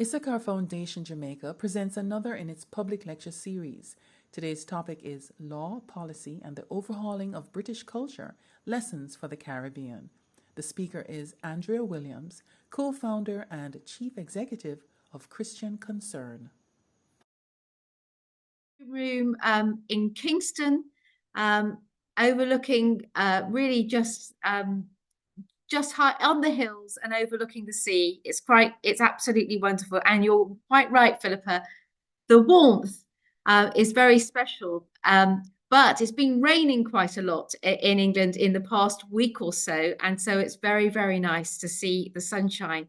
Issachar Foundation Jamaica presents another in its public lecture series. Today's topic is Law, Policy, and the Overhauling of British Culture, Lessons for the Caribbean. The speaker is Andrea Williams, co-founder and chief executive of Christian Concern. Room in Kingston, overlooking really just high on the hills and overlooking the sea. It's absolutely wonderful. And you're quite right, Philippa. The warmth is very special. But it's been raining quite a lot in England in the past week or so. And so it's very, very nice to see the sunshine.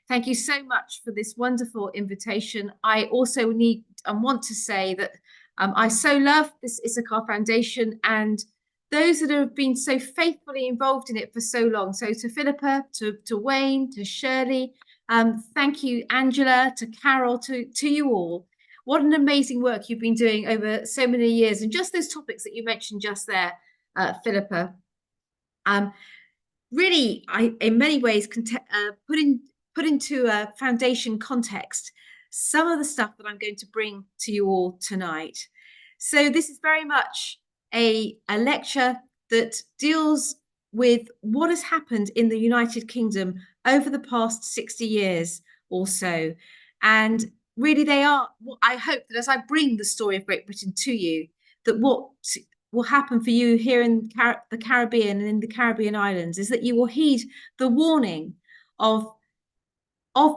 Thank you so much for this wonderful invitation. I also need and want to say that I so love this Issachar Foundation and those that have been so faithfully involved in it for so long. So to Philippa, to Wayne, to Shirley, thank you, Angela, to Carol, to you all. What an amazing work you've been doing over so many years. And just those topics that you mentioned just there, Philippa, really, in many ways, put into a foundation context some of the stuff that I'm going to bring to you all tonight. So this is very much a lecture that deals with what has happened in the United Kingdom over the past 60 years or so. And really I hope that as I bring the story of Great Britain to you, that what will happen for you here in the Caribbean and in the Caribbean islands is that you will heed the warning of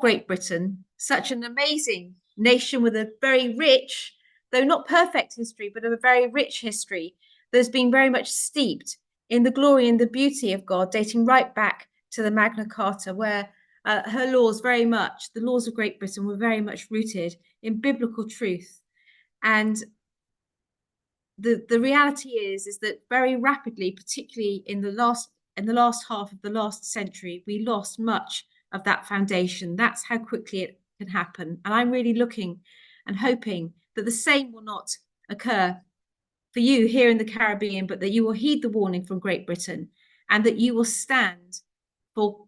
Great Britain, such an amazing nation with a very rich, though not perfect history, but a very rich history that's been very much steeped in the glory and the beauty of God, dating right back to the Magna Carta, where her laws the laws of Great Britain were very much rooted in biblical truth. And the reality is that very rapidly, particularly in the last half of the last century, we lost much of that foundation. That's how quickly it can happen. And I'm really looking and hoping that the same will not occur for you here in the Caribbean, but that you will heed the warning from Great Britain and that you will stand for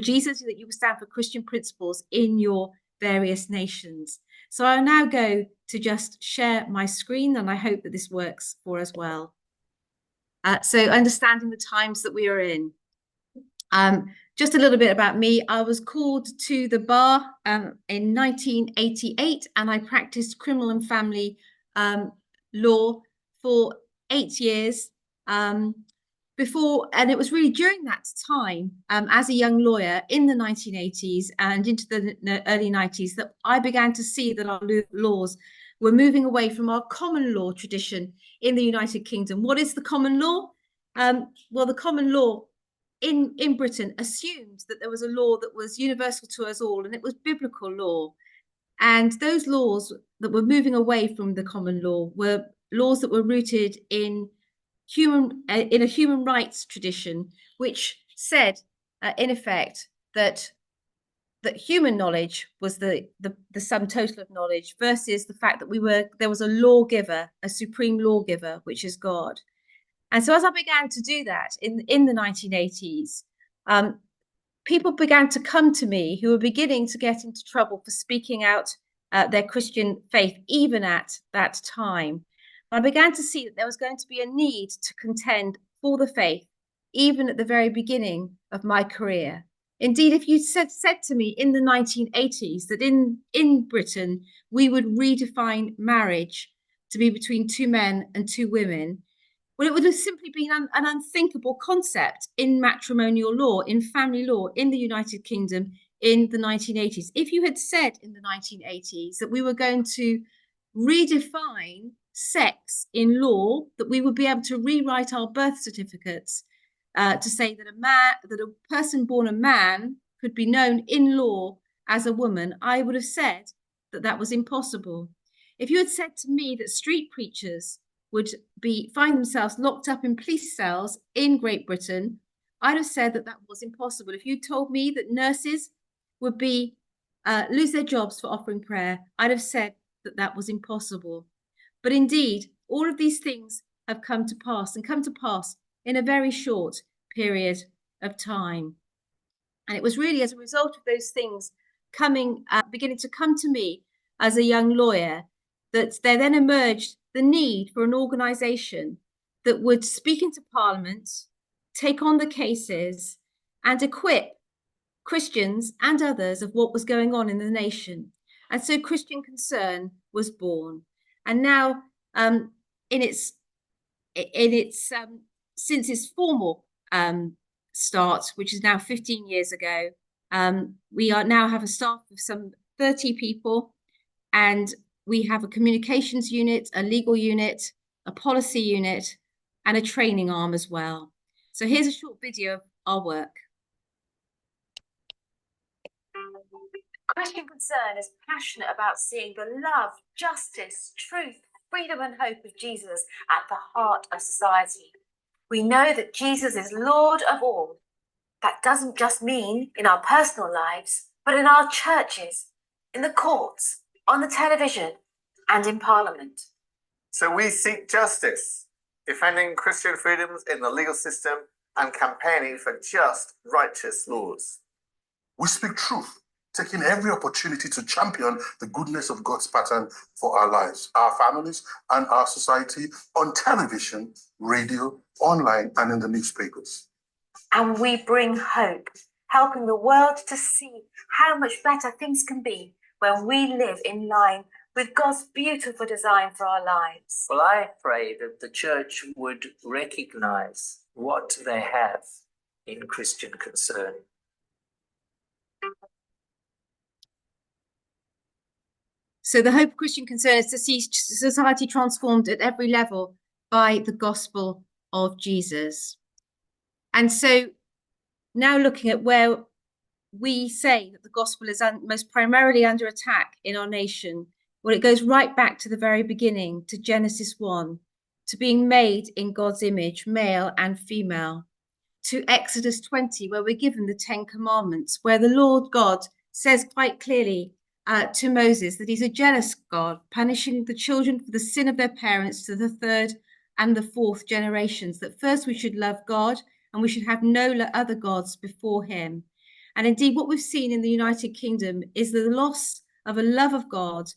Jesus, that you will stand for Christian principles in your various nations. So I'll now go to just share my screen, and I hope that this works for us well. So understanding the times that we are in. Just a little bit about me. I was called to the bar in 1988, and I practiced criminal and family law for 8 years before, and it was really during that time as a young lawyer in the 1980s and into the early 90s that I began to see that our laws were moving away from our common law tradition in the United Kingdom. What is the common law? Well, the common law in Britain assumed that there was a law that was universal to us all, and it was biblical law. And those laws that were moving away from the common law were laws that were rooted in a human rights tradition, which said, in effect, that human knowledge was the sum total of knowledge versus the fact that there was a lawgiver, a supreme lawgiver, which is God. And so as I began to do that in the 1980s, people began to come to me who were beginning to get into trouble for speaking out their Christian faith, even at that time. I began to see that there was going to be a need to contend for the faith, even at the very beginning of my career. Indeed, if you said to me in the 1980s that in Britain, we would redefine marriage to be between two men and two women, well, it would have simply been an unthinkable concept in matrimonial law, in family law, in the United Kingdom in the 1980s. If you had said in the 1980s that we were going to redefine sex in law, that we would be able to rewrite our birth certificates to say that a person born a man could be known in law as a woman, I would have said that was impossible. If you had said to me that street preachers would find themselves locked up in police cells in Great Britain, I'd have said that was impossible. If you told me that nurses would lose their jobs for offering prayer, I'd have said that was impossible. But indeed, all of these things have come to pass in a very short period of time. And it was really as a result of those things beginning to come to me as a young lawyer, that there then emerged the need for an organisation that would speak into Parliament, take on the cases, and equip Christians and others of what was going on in the nation. And so Christian Concern was born. And now, since its formal start, which is now 15 years ago, we now have a staff of some 30 people, and we have a communications unit, a legal unit, a policy unit, and a training arm as well. So here's a short video of our work. Christian Concern is passionate about seeing the love, justice, truth, freedom and hope of Jesus at the heart of society. We know that Jesus is Lord of all. That doesn't just mean in our personal lives, but in our churches, in the courts, on the television, and in Parliament. So we seek justice, defending Christian freedoms in the legal system and campaigning for just, righteous laws. We speak truth, taking every opportunity to champion the goodness of God's pattern for our lives, our families, and our society on television, radio, online, and in the newspapers. And we bring hope, helping the world to see how much better things can be when we live in line with God's beautiful design for our lives. Well, I pray that the church would recognize what they have in Christian Concern. So the hope of Christian Concern is to see society transformed at every level by the gospel of Jesus. And so now looking at where we say that the gospel is most primarily under attack in our nation, well, it goes right back to the very beginning, to Genesis 1, to being made in God's image, male and female, to Exodus 20, where we're given the 10 Commandments, where the Lord God says quite clearly to Moses that he's a jealous God, punishing the children for the sin of their parents to the third and the fourth generations, that first we should love God and we should have no other gods before him. And indeed, what we've seen in the United Kingdom is the loss of a love of God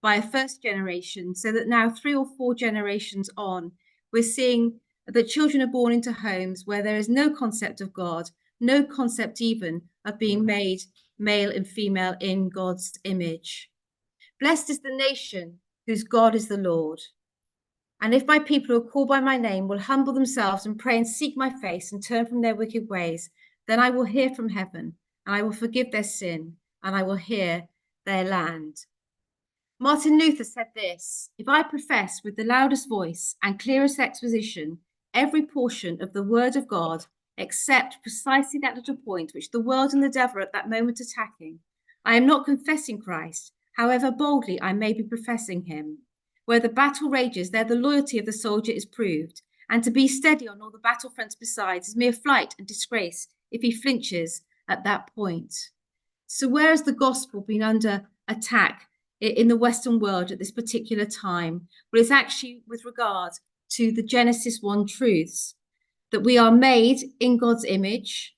by a first generation, so that now 3 or 4 generations on, we're seeing that children are born into homes where there is no concept of God, no concept even of being made male and female in God's image. Blessed is the nation whose God is the Lord. And if my people who are called by my name will humble themselves and pray and seek my face and turn from their wicked ways, then I will hear from heaven and I will forgive their sin and I will hear their land. Martin Luther said this: if I profess with the loudest voice and clearest exposition every portion of the word of God, except precisely that little point which the world and the devil are at that moment attacking, I am not confessing Christ, however boldly I may be professing him. Where the battle rages, there the loyalty of the soldier is proved, and to be steady on all the battlefronts besides is mere flight and disgrace if he flinches at that point. So where has the gospel been under attack in the Western world at this particular time? Well, it's actually with regard to the Genesis 1 truths, that we are made in God's image,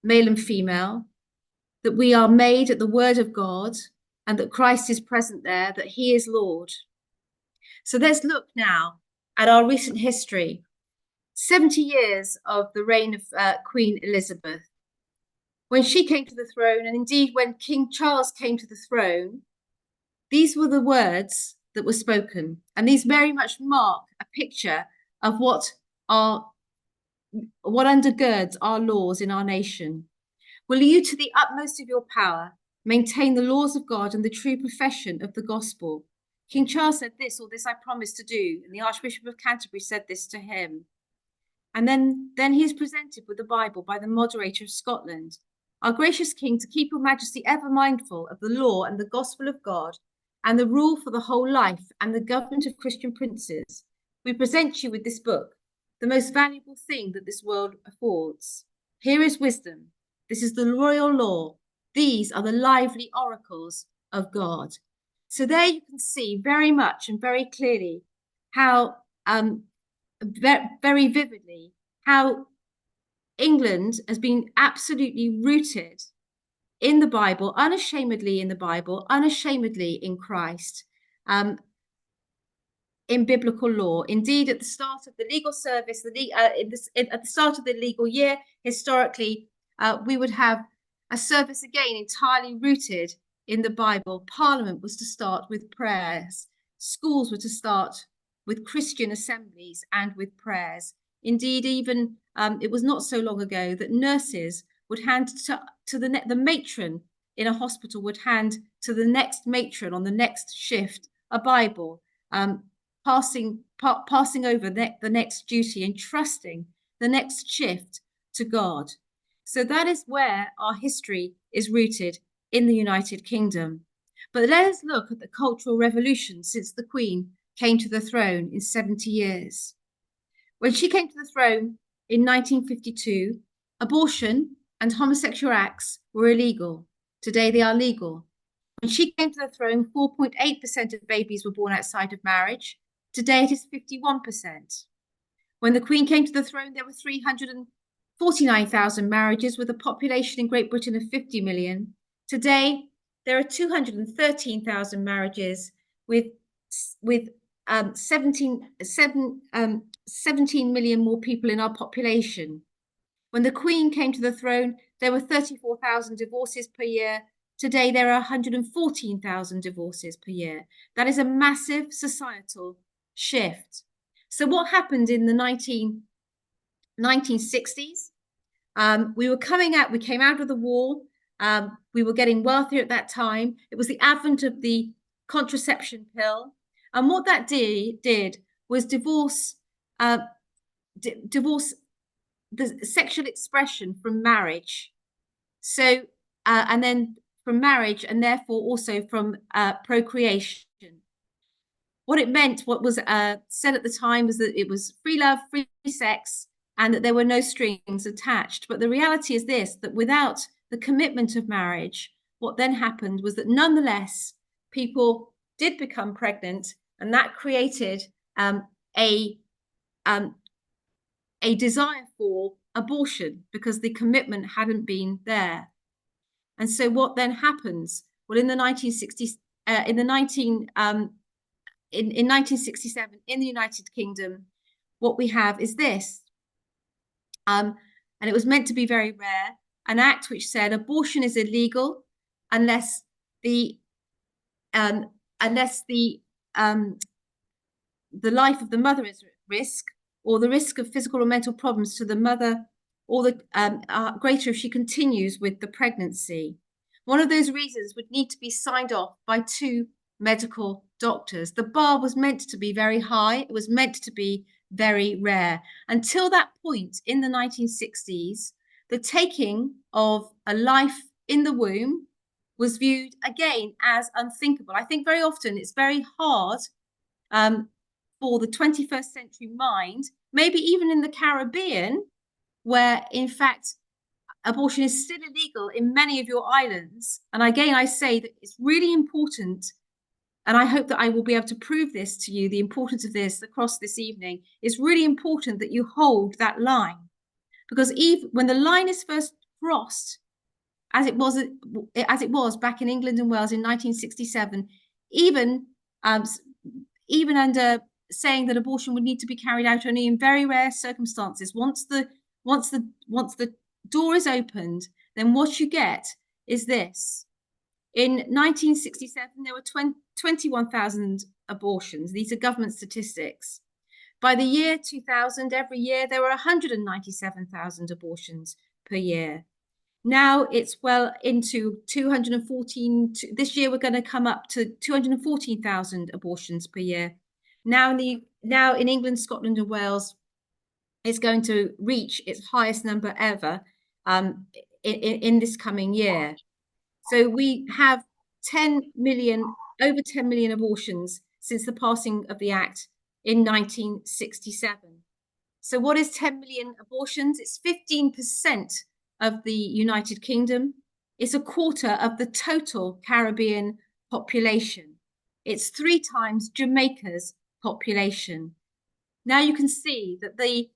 male and female, that we are made at the word of God, and that Christ is present there, that he is Lord. So let's look now at our recent history. 70 years of the reign of Queen Elizabeth. When she came to the throne, and indeed when King Charles came to the throne, these were the words that were spoken. And these very much mark a picture of what undergirds our laws in our nation. Will you, to the utmost of your power, maintain the laws of God and the true profession of the gospel? King Charles said this, or this I promise to do, and the Archbishop of Canterbury said this to him. And then he is presented with the Bible by the moderator of Scotland. Our gracious King, to keep your majesty ever mindful of the law and the gospel of God, and the rule for the whole life and the government of Christian princes, we present you with this book, the most valuable thing that this world affords. Here is wisdom. This is the royal law. These are the lively oracles of God. So there you can see very much and very clearly how, very vividly, how England has been absolutely rooted in the Bible, unashamedly in the Bible, unashamedly in Christ, in biblical law. Indeed, at the start of the legal service, at the start of the legal year, historically, we would have a service again entirely rooted in the Bible. Parliament was to start with prayers. Schools were to start with Christian assemblies and with prayers. Indeed, even it was not so long ago that nurses would hand to the matron in a hospital would hand to the next matron on the next shift a Bible, passing over the next duty and trusting the next shift to God. So that is where our history is rooted in the United Kingdom. But let us look at the cultural revolution since the Queen came to the throne in 70 years. When she came to the throne in 1952, abortion and homosexual acts were illegal. Today they are legal. When she came to the throne, 4.8% of babies were born outside of marriage. Today it is 51%. When the Queen came to the throne, there were 349,000 marriages with a population in Great Britain of 50 million. Today, there are 213,000 marriages with 17 million more people in our population. When the Queen came to the throne, there were 34,000 divorces per year. Today, there are 114,000 divorces per year. That is a massive societal shift. So what happened in the 1960s? We came out of the war. We were getting wealthier at that time. It was the advent of the contraception pill. And what that did was divorce the sexual expression from marriage. So, and then from marriage, and therefore also from procreation. What it meant, what was said at the time, was that it was free love, free sex, and that there were no strings attached. But the reality is this, that without the commitment of marriage, what then happened was that nonetheless, people did become pregnant, and that created a desire for abortion because the commitment hadn't been there. And so what then happens? Well, in the 1960s, in 1967, in the United Kingdom, what we have is this. And it was meant to be very rare, an act which said abortion is illegal unless the life of the mother is at risk, or the risk of physical or mental problems to the mother, or the greater if she continues with the pregnancy. One of those reasons would need to be signed off by 2 medical doctors. The bar was meant to be very high. It was meant to be very rare. Until that point in the 1960s, the taking of a life in the womb was viewed again as unthinkable. I think very often it's very hard for the 21st century mind, maybe even in the Caribbean, where in fact abortion is still illegal in many of your islands. And again, I say that it's really important, and I hope that I will be able to prove this to you, the importance of this across this evening. It's really important that you hold that line, because even when the line is first crossed, as it was back in England and Wales in 1967, even under saying that abortion would need to be carried out only in very rare circumstances, once the door is opened, then what you get is this. In 1967, there were 21,000 abortions. These are government statistics. By the year 2000, every year, there were 197,000 abortions per year. Now it's well into 214. This year, we're going to come up to 214,000 abortions per year. Now in England, Scotland and Wales, it's going to reach its highest number ever in this coming year. So we have over 10 million abortions since the passing of the Act in 1967. So what is 10 million abortions? It's 15% of the United Kingdom. It's a quarter of the total Caribbean population. It's 3 times Jamaica's population. Now you can see that the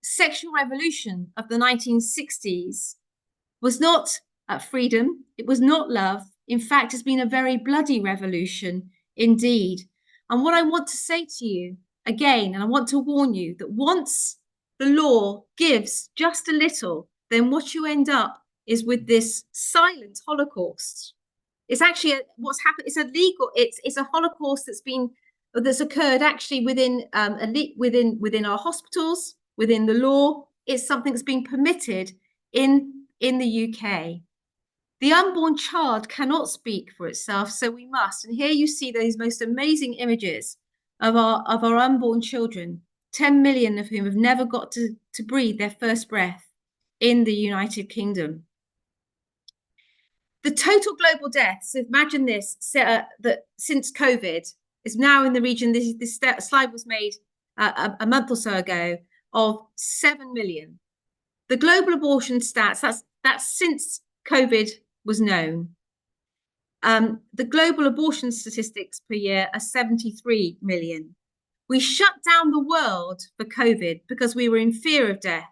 sexual revolution of the 1960s was not freedom. It was not love. In fact, it's been a very bloody revolution indeed. And what I want to say to you again, and I want to warn you that once the law gives just a little, then what you end up is with this silent Holocaust. It's actually what's happened. It's illegal. It's a Holocaust that's occurred actually within our hospitals, within the law. It's something that's been permitted in the UK. The unborn child cannot speak for itself, so we must. And here you see those most amazing images of our unborn children, 10 million of whom have never got to breathe their first breath in the United Kingdom. The total global deaths, imagine this, that since COVID is now in the region, this slide was made a month or so ago, of 7 million. The global abortion stats, that's since COVID was known. The global abortion statistics per year are 73 million. We shut down the world for COVID because we were in fear of death,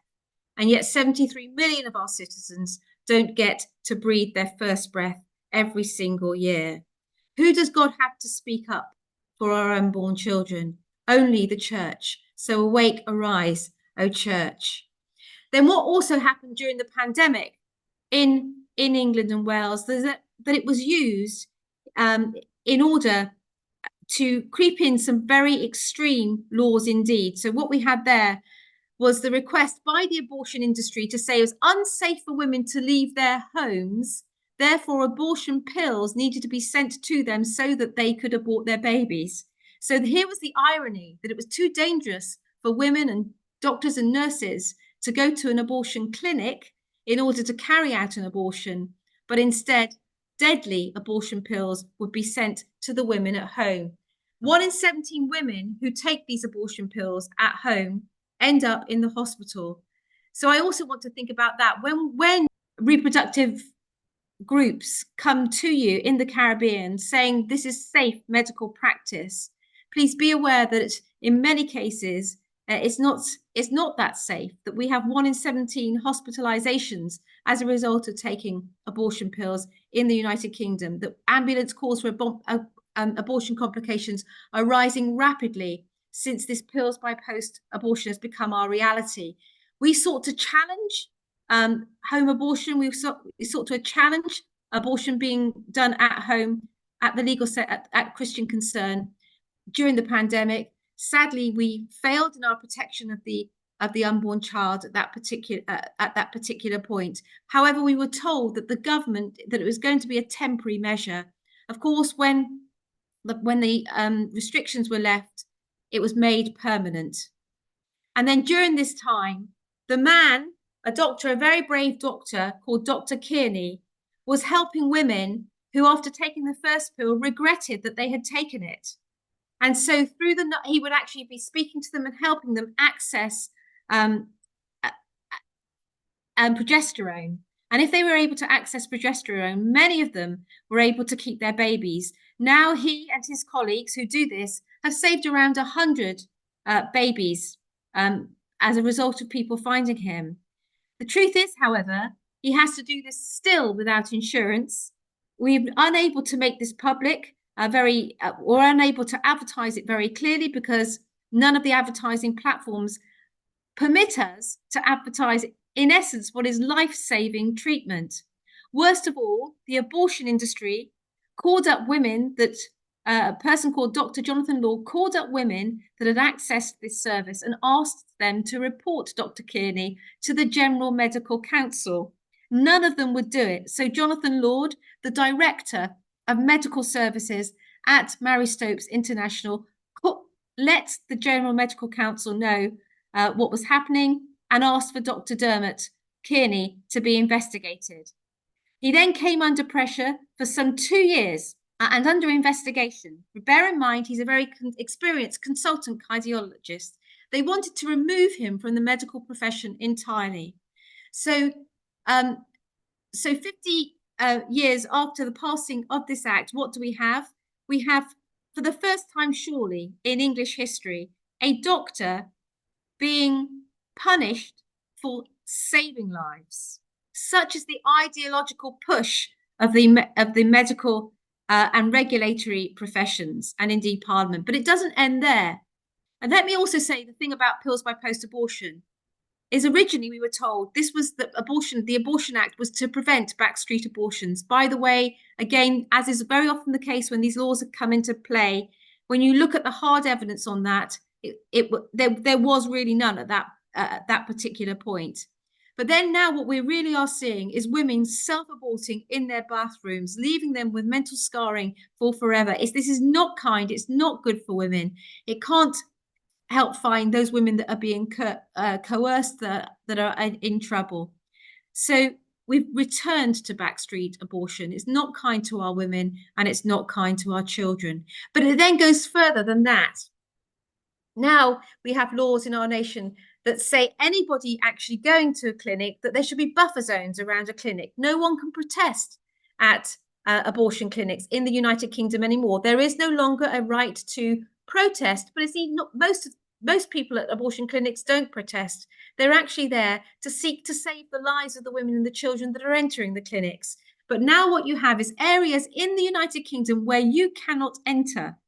and yet 73 million of our citizens don't get to breathe their first breath every single year. Who does God have to speak up for our unborn children? Only the church. So awake, arise, O church. Then what also happened during the pandemic in England and Wales, that it was used in order to creep in some very extreme laws indeed. So what we had there was the request by the abortion industry to say it was unsafe for women to leave their homes. Therefore, abortion pills needed to be sent to them so that they could abort their babies. So here was the irony, that it was too dangerous for women and doctors and nurses to go to an abortion clinic in order to carry out an abortion, but instead deadly abortion pills would be sent to the women at home. 1 in 17 women who take these abortion pills at home end up in the hospital. So I also want to think about that. When reproductive groups come to you in the Caribbean saying this is safe medical practice, please be aware that in many cases it's not that safe, that we have 1 in 17 hospitalizations as a result of taking abortion pills in the United Kingdom, that ambulance calls for abortion complications are rising rapidly since this pills by post abortion has become our reality. We sought to challenge home abortion. We sought to challenge abortion being done at home at the legal set at Christian Concern during the pandemic. Sadly, we failed in our protection of the unborn child at that particular point. However, we were told that the government, that it was going to be a temporary measure. Of course, when the restrictions were left, it was made permanent. And then during this time, the man, a doctor, a very brave doctor called Dr. Kearney, was helping women who, after taking the first pill, regretted that they had taken it. And so he would actually be speaking to them and helping them access progesterone. And if they were able to access progesterone, many of them were able to keep their babies. Now he and his colleagues who do this have saved around 100 babies as a result of people finding him. The truth is, however, he has to do this still without insurance. We're unable to make this public, we're unable to advertise it very clearly because none of the advertising platforms permit us to advertise, in essence, what is life-saving treatment. Worst of all, the abortion industry called up women that a person called Dr. Jonathan Law called up women that had accessed this service and asked them to report Dr. Kearney to the General Medical Council. None of them would do it. So Jonathan Lord, the director of medical services at Mary Stopes International, let the General Medical Council know what was happening and asked for Dr. Dermot Kearney to be investigated. He then came under pressure for some 2 years and under investigation. Bear in mind, he's a very experienced consultant cardiologist. They wanted to remove him from the medical profession entirely. So 50 years after the passing of this act, what do we have? We have, for the first time surely in English history, a doctor being punished for saving lives. such as the ideological push of the medical and regulatory professions, and indeed Parliament. But it doesn't end there. And let me also say the thing about pills by post-abortion is originally we were told this was the Abortion Act was to prevent backstreet abortions. By the way, again, as is very often the case when these laws have come into play, when you look at the hard evidence on that, there was really none at that particular point. But then now what we really are seeing is women self-aborting in their bathrooms, leaving them with mental scarring for forever. This is not kind. It's not good for women. It can't help find those women that are being coerced, that are in trouble. So we've returned to backstreet abortion. It's not kind to our women and it's not kind to our children. But it then goes further than that. Now we have laws in our nation that say anybody actually going to a clinic, that there should be buffer zones around a clinic. No one can protest at abortion clinics in the United Kingdom anymore. There is no longer a right to protest, but it's not most people at abortion clinics don't protest. They're actually there to seek to save the lives of the women and the children that are entering the clinics. But now what you have is areas in the United Kingdom where you cannot enter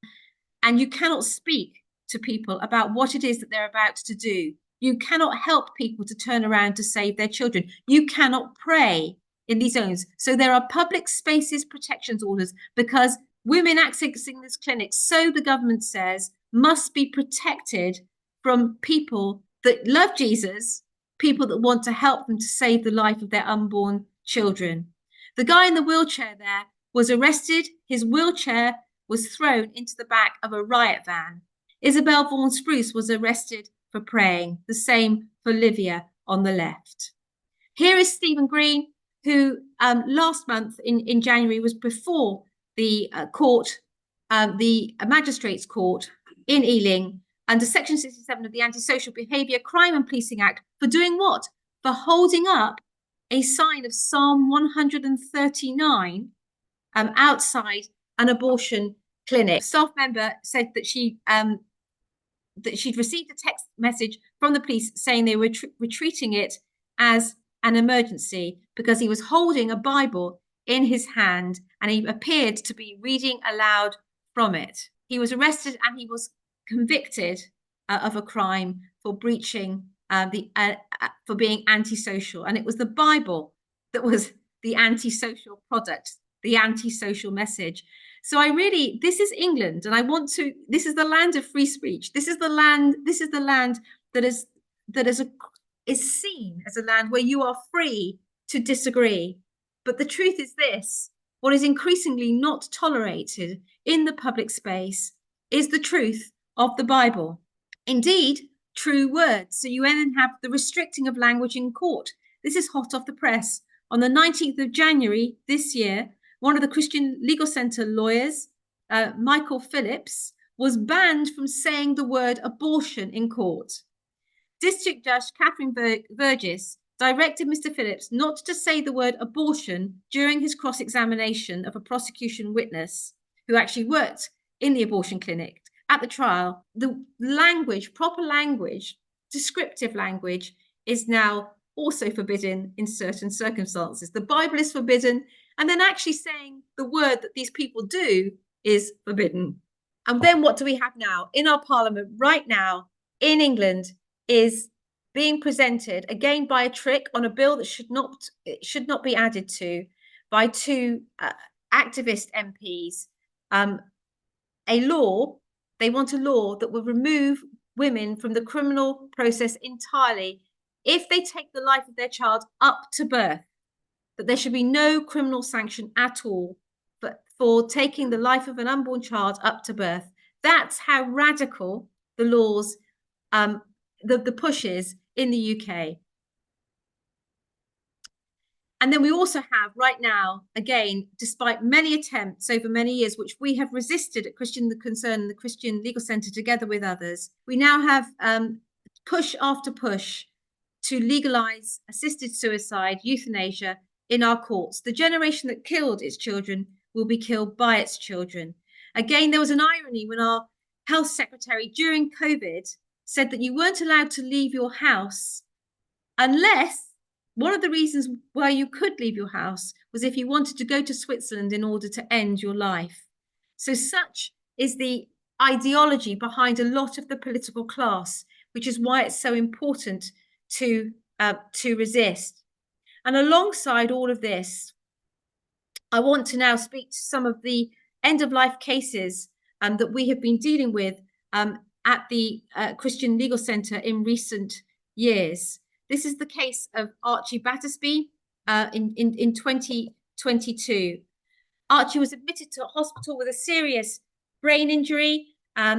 and you cannot speak to people about what it is that they're about to do. You cannot help people to turn around to save their children. You cannot pray in these zones. So there are public spaces protections orders because women accessing this clinic, so the government says, must be protected from people that love Jesus, people that want to help them to save the life of their unborn children. The guy in the wheelchair there was arrested. His wheelchair was thrown into the back of a riot van. Isabel Vaughan Spruce was arrested for praying. The same for Livia on the left. Here is Stephen Green, who last month in January was before the the Magistrates' Court in Ealing under Section 67 of the Antisocial Behaviour, Crime and Policing Act for doing what? For holding up a sign of Psalm 139 outside an abortion clinic. A staff member said that she'd received a text message from the police saying they were treating it as an emergency because he was holding a Bible in his hand and he appeared to be reading aloud from it. He was arrested and he was convicted of a crime for breaching for being antisocial. And it was the Bible that was the antisocial product, the antisocial message. So this is England, and this is the land of free speech. This is the land that is seen as a land where you are free to disagree. But the truth is this: what is increasingly not tolerated in the public space is the truth of the Bible. Indeed, true words. So you then have the restricting of language in court. This is hot off the press. On the 19th of January this year, one of the Christian Legal Centre lawyers, Michael Phillips, was banned from saying the word abortion in court. District Judge Catherine Burgess directed Mr. Phillips not to say the word abortion during his cross-examination of a prosecution witness who actually worked in the abortion clinic. At the trial, the language, proper language, descriptive language, is now also forbidden in certain circumstances. The Bible is forbidden, and then actually saying the word that these people do is forbidden. And then what do we have now? In our parliament right now in England is being presented again by a trick on a bill that should not be added to by two activist MPs. They want a law that will remove women from the criminal process entirely if they take the life of their child up to birth, that there should be no criminal sanction at all for taking the life of an unborn child up to birth. That's how radical the laws, the push is in the UK. And then we also have right now, again, despite many attempts over many years, which we have resisted at Christian the Concern and the Christian Legal Centre together with others, we now have push after push to legalise assisted suicide, euthanasia in our courts. The generation that killed its children will be killed by its children. Again, there was an irony when our health secretary during COVID said that you weren't allowed to leave your house unless one of the reasons why you could leave your house was if you wanted to go to Switzerland in order to end your life. So such is the ideology behind a lot of the political class, which is why it's so important to resist. And alongside all of this, I want to now speak to some of the end-of-life cases that we have been dealing with at the Christian Legal Centre in recent years. This is the case of Archie Battersby in 2022. Archie was admitted to hospital with a serious brain injury.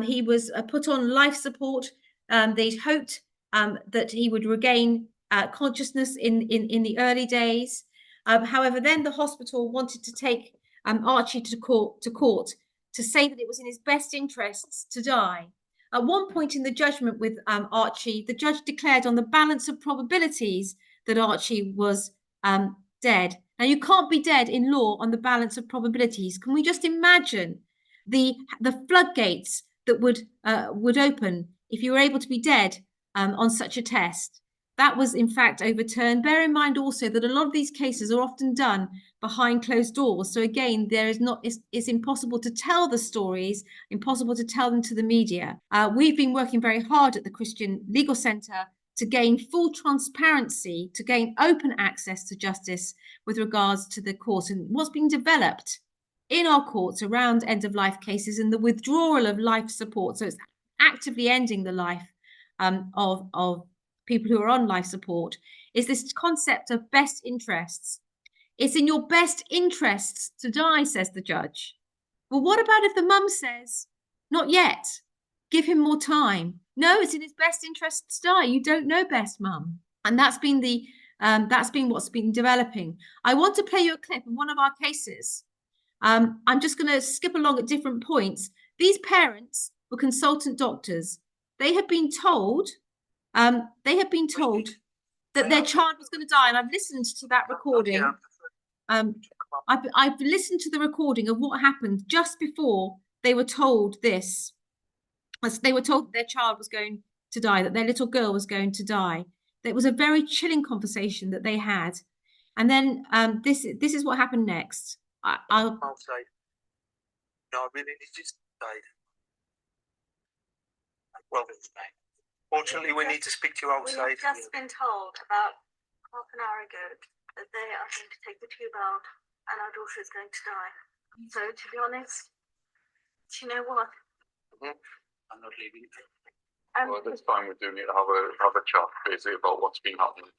He was put on life support. They'd hoped that he would regain consciousness in the early days. However, then the hospital wanted to take Archie to court to say that it was in his best interests to die. At one point in the judgment with Archie, the judge declared on the balance of probabilities that Archie was dead. Now, you can't be dead in law on the balance of probabilities. Can we just imagine the floodgates that would open if you were able to be dead on such a test? That was in fact overturned. Bear in mind also that a lot of these cases are often done behind closed doors. So again, it's impossible to tell the stories, impossible to tell them to the media. We've been working very hard at the Christian Legal Centre to gain full transparency, to gain open access to justice with regards to the court and what's being developed in our courts around end-of-life cases and the withdrawal of life support. So it's actively ending the life of people who are on life support, is this concept of best interests. It's in your best interests to die, says the judge. Well, what about if the mum says, not yet, give him more time? No, it's in his best interests to die. You don't know best, mum. And that's been what's been developing. I want to play you a clip of one of our cases. I'm just going to skip along at different points. These parents were consultant doctors. They had been told that their child was going to die, and I've listened to that recording. I've listened to the recording of what happened just before they were told this. As they were told that their child was going to die, that their little girl was going to die. It was a very chilling conversation that they had, and then this is what happened next. I'll say, no, I really need to die. Well, fortunately, we need to speak to you outside. We've just been told about half an hour ago that they are going to take the tube out and our daughter is going to die. So, to be honest, do you know what? I'm not leaving. Well, this time we do need to have a chat basically about what's been happening.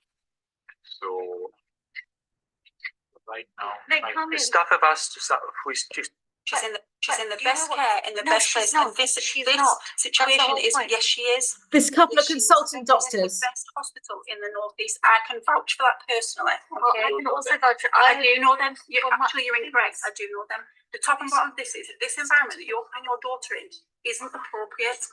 So, right now, the staff have asked us that if we just. She's in the best care, in the best place. And this situation is, yes, she is. This couple of consultant doctors. The best hospital in the northeast. I can vouch for that personally. Okay. I can also vouch. I do know them. You're incorrect. I do know them. The top and bottom of this is this environment that you're putting your daughter in isn't appropriate.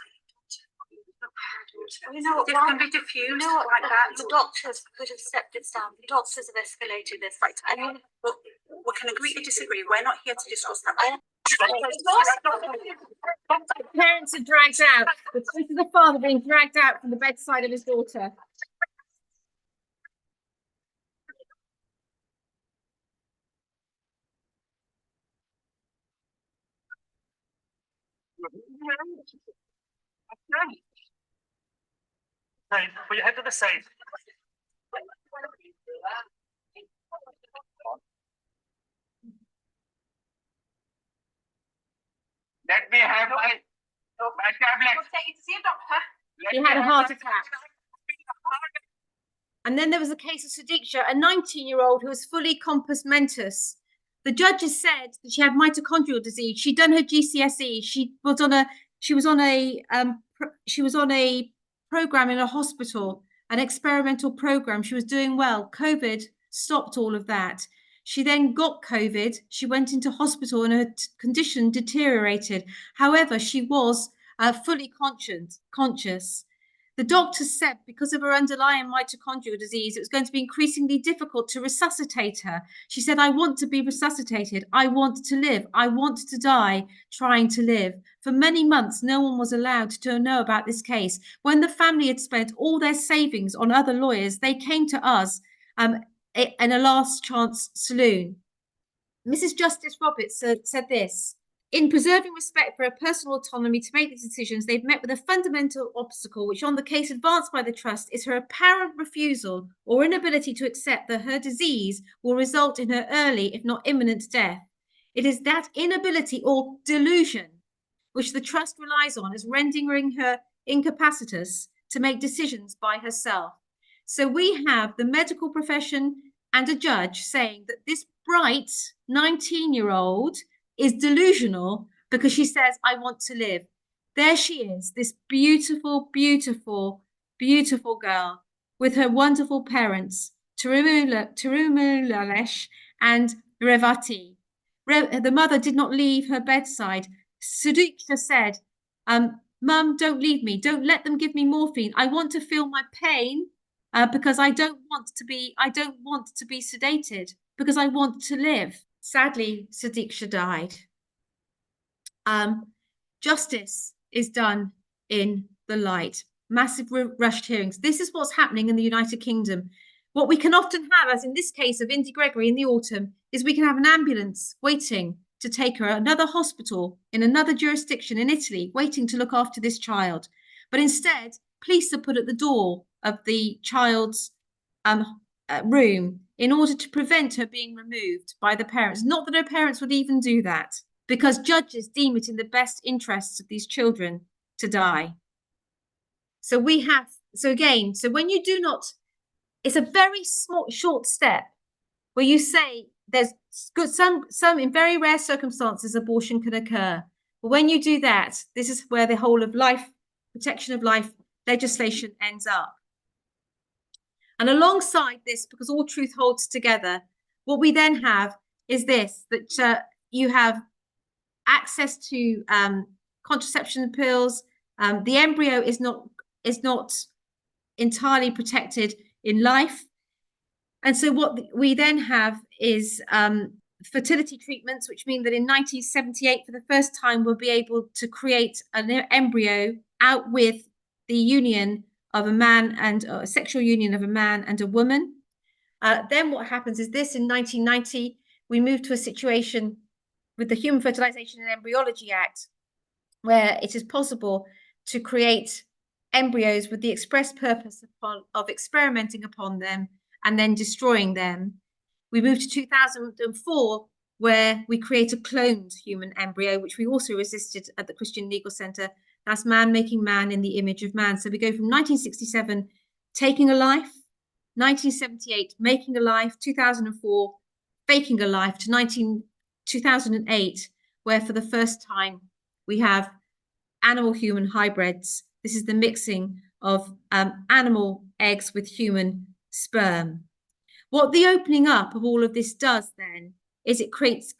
You know what? It can be diffused like that. The doctors could have stepped it down. The doctors have escalated this. Right. I mean, we can agree to disagree. We're not here to discuss that. Parents are dragged out. This is the father being dragged out from the bedside of his daughter. Put your head to the side. Let me have my tablet. We'll take you to see a doctor. He had a heart attack. And then there was a case of Issachar, a 19-year-old who was fully compos mentis. The judges said that she had mitochondrial disease. She'd done her GCSE. She was on a program in a hospital, an experimental program. She was doing well. COVID stopped all of that. She then got COVID. She went into hospital and her condition deteriorated. However, she was fully conscious. The doctor said because of her underlying mitochondrial disease, it was going to be increasingly difficult to resuscitate her. She said, I want to be resuscitated. I want to live. I want to die trying to live. For many months, no one was allowed to know about this case. When the family had spent all their savings on other lawyers, they came to us in a last chance saloon. Mrs. Justice Roberts said this: in preserving respect for her personal autonomy to make these decisions, they've met with a fundamental obstacle, which on the case advanced by the trust is her apparent refusal or inability to accept that her disease will result in her early, if not imminent, death. It is that inability or delusion which the trust relies on as rendering her incapacitous to make decisions by herself. So we have the medical profession and a judge saying that this bright 19-year-old is delusional because she says, I want to live. There she is, this beautiful, beautiful, beautiful girl with her wonderful parents, Tirumulalesh and Revati. The mother did not leave her bedside. Sudiksha said, Mum, don't leave me. Don't let them give me morphine. I want to feel my pain because I don't want to be sedated, because I want to live. Sadly, Sudiksha died. Justice is done in the light. Massive rushed hearings. This is what's happening in the United Kingdom. What we can often have, as in this case of Indy Gregory in the autumn, is we can have an ambulance waiting to take her, another hospital in another jurisdiction in Italy, waiting to look after this child. But instead, police are put at the door of the child's room in order to prevent her being removed by the parents. Not that her parents would even do that, because judges deem it in the best interests of these children to die. So when you do not, it's a very small, short step where you say there's good, some in very rare circumstances, abortion can occur. But when you do that, this is where the whole of life, protection of life legislation ends up. And alongside this, because all truth holds together, what we then have is this, that you have access to contraception pills. The embryo is not entirely protected in life. And so what we then have is fertility treatments, which mean that in 1978, for the first time, we'll be able to create an embryo out with the union of a man and a sexual union of a man and a woman. Then what happens is this: in 1990, we move to a situation with the Human Fertilization and Embryology Act, where it is possible to create embryos with the express purpose of experimenting upon them and then destroying them. We move to 2004, where we create a cloned human embryo, which we also resisted at the Christian Legal Centre. That's man making man in the image of man. So we go from 1967, taking a life, 1978, making a life, 2004, faking a life, to 2008, where for the first time we have animal-human hybrids. This is the mixing of animal eggs with human sperm. What the opening up of all of this does then is it creates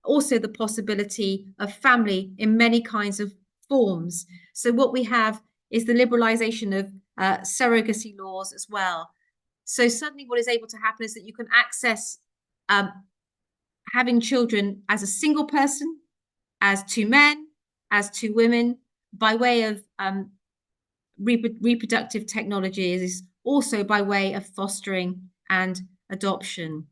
also the possibility of family in many kinds of forms. So what we have is the liberalization of surrogacy laws as well. So suddenly what is able to happen is that you can access having children as a single person, as two men, as two women, by way of reproductive technologies, also by way of fostering and adoption.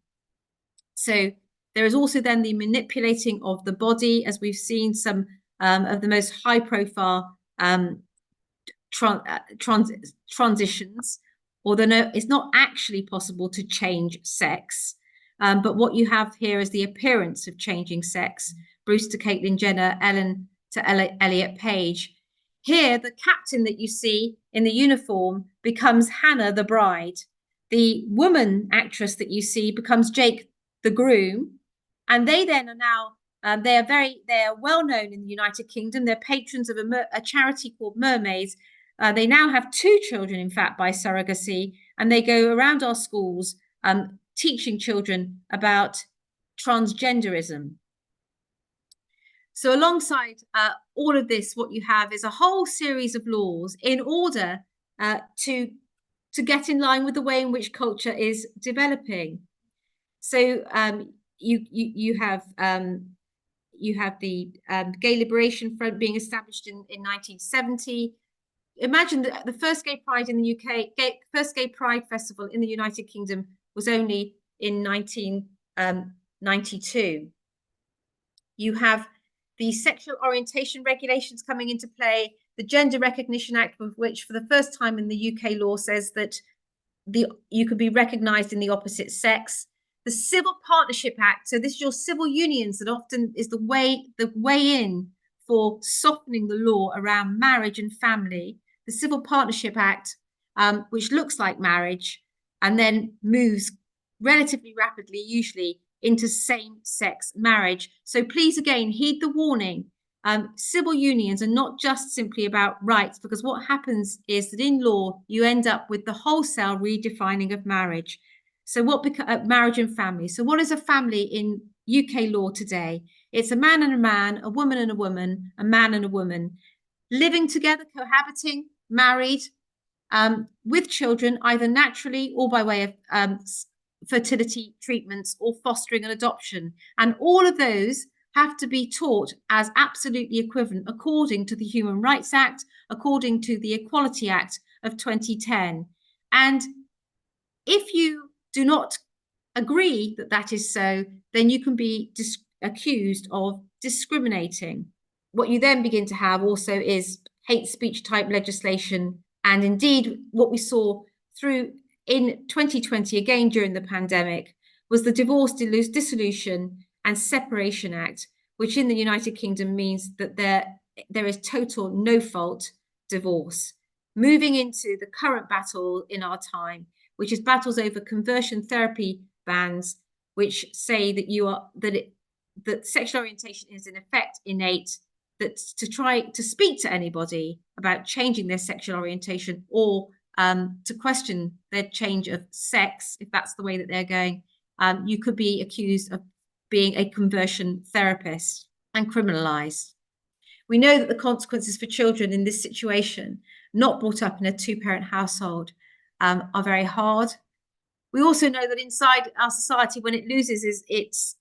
So there is also then the manipulating of the body, as we've seen some of the most high-profile transitions, although no, it's not actually possible to change sex. But what you have here is the appearance of changing sex. Bruce to Caitlyn Jenner, Ellen to Elliot Page. Here, the captain that you see in the uniform becomes Hannah, the bride. The woman actress that you see becomes Jake, the groom. And they then are now, they are well known in the United Kingdom. They're patrons of a charity called Mermaids. They now have 2 children, in fact, by surrogacy. And they go around our schools teaching children about transgenderism. So alongside all of this, what you have is a whole series of laws in order to get in line with the way in which culture is developing. So you have the Gay Liberation Front being established in 1970. imagine that the first Gay Pride in the UK, first Gay Pride Festival in the United Kingdom was only in 1992. You have the sexual orientation regulations coming into play, the Gender Recognition Act, of which for the first time in the UK law says that you could be recognised in the opposite sex. The Civil Partnership Act, so this is your civil unions that often is the way in for softening the law around marriage and family. The Civil Partnership Act, which looks like marriage and then moves relatively rapidly, usually, into same-sex marriage. So please, again, heed the warning. Civil unions are not just simply about rights, because what happens is that in law, you end up with the wholesale redefining of marriage. So marriage and family. So what is a family in UK law today? It's a man and a man, a woman and a woman, a man and a woman, living together, cohabiting, married, with children, either naturally or by way of fertility treatments or fostering and adoption. And all of those have to be taught as absolutely equivalent according to the Human Rights Act, according to the Equality Act of 2010. And if you do not agree that that is so, then you can be accused of discriminating. What you then begin to have also is hate speech type legislation. And indeed, what we saw through in 2020, again during the pandemic, was the Divorce, Dissolution and Separation Act, which in the United Kingdom means that there is total no-fault divorce. Moving into the current battle in our time, which is battles over conversion therapy bans, which say that that sexual orientation is in effect innate, that to try to speak to anybody about changing their sexual orientation or to question their change of sex, if that's the way that they're going, you could be accused of being a conversion therapist and criminalized. We know that the consequences for children in this situation, not brought up in a two-parent household, are very hard. We also know that inside our society, when it loses its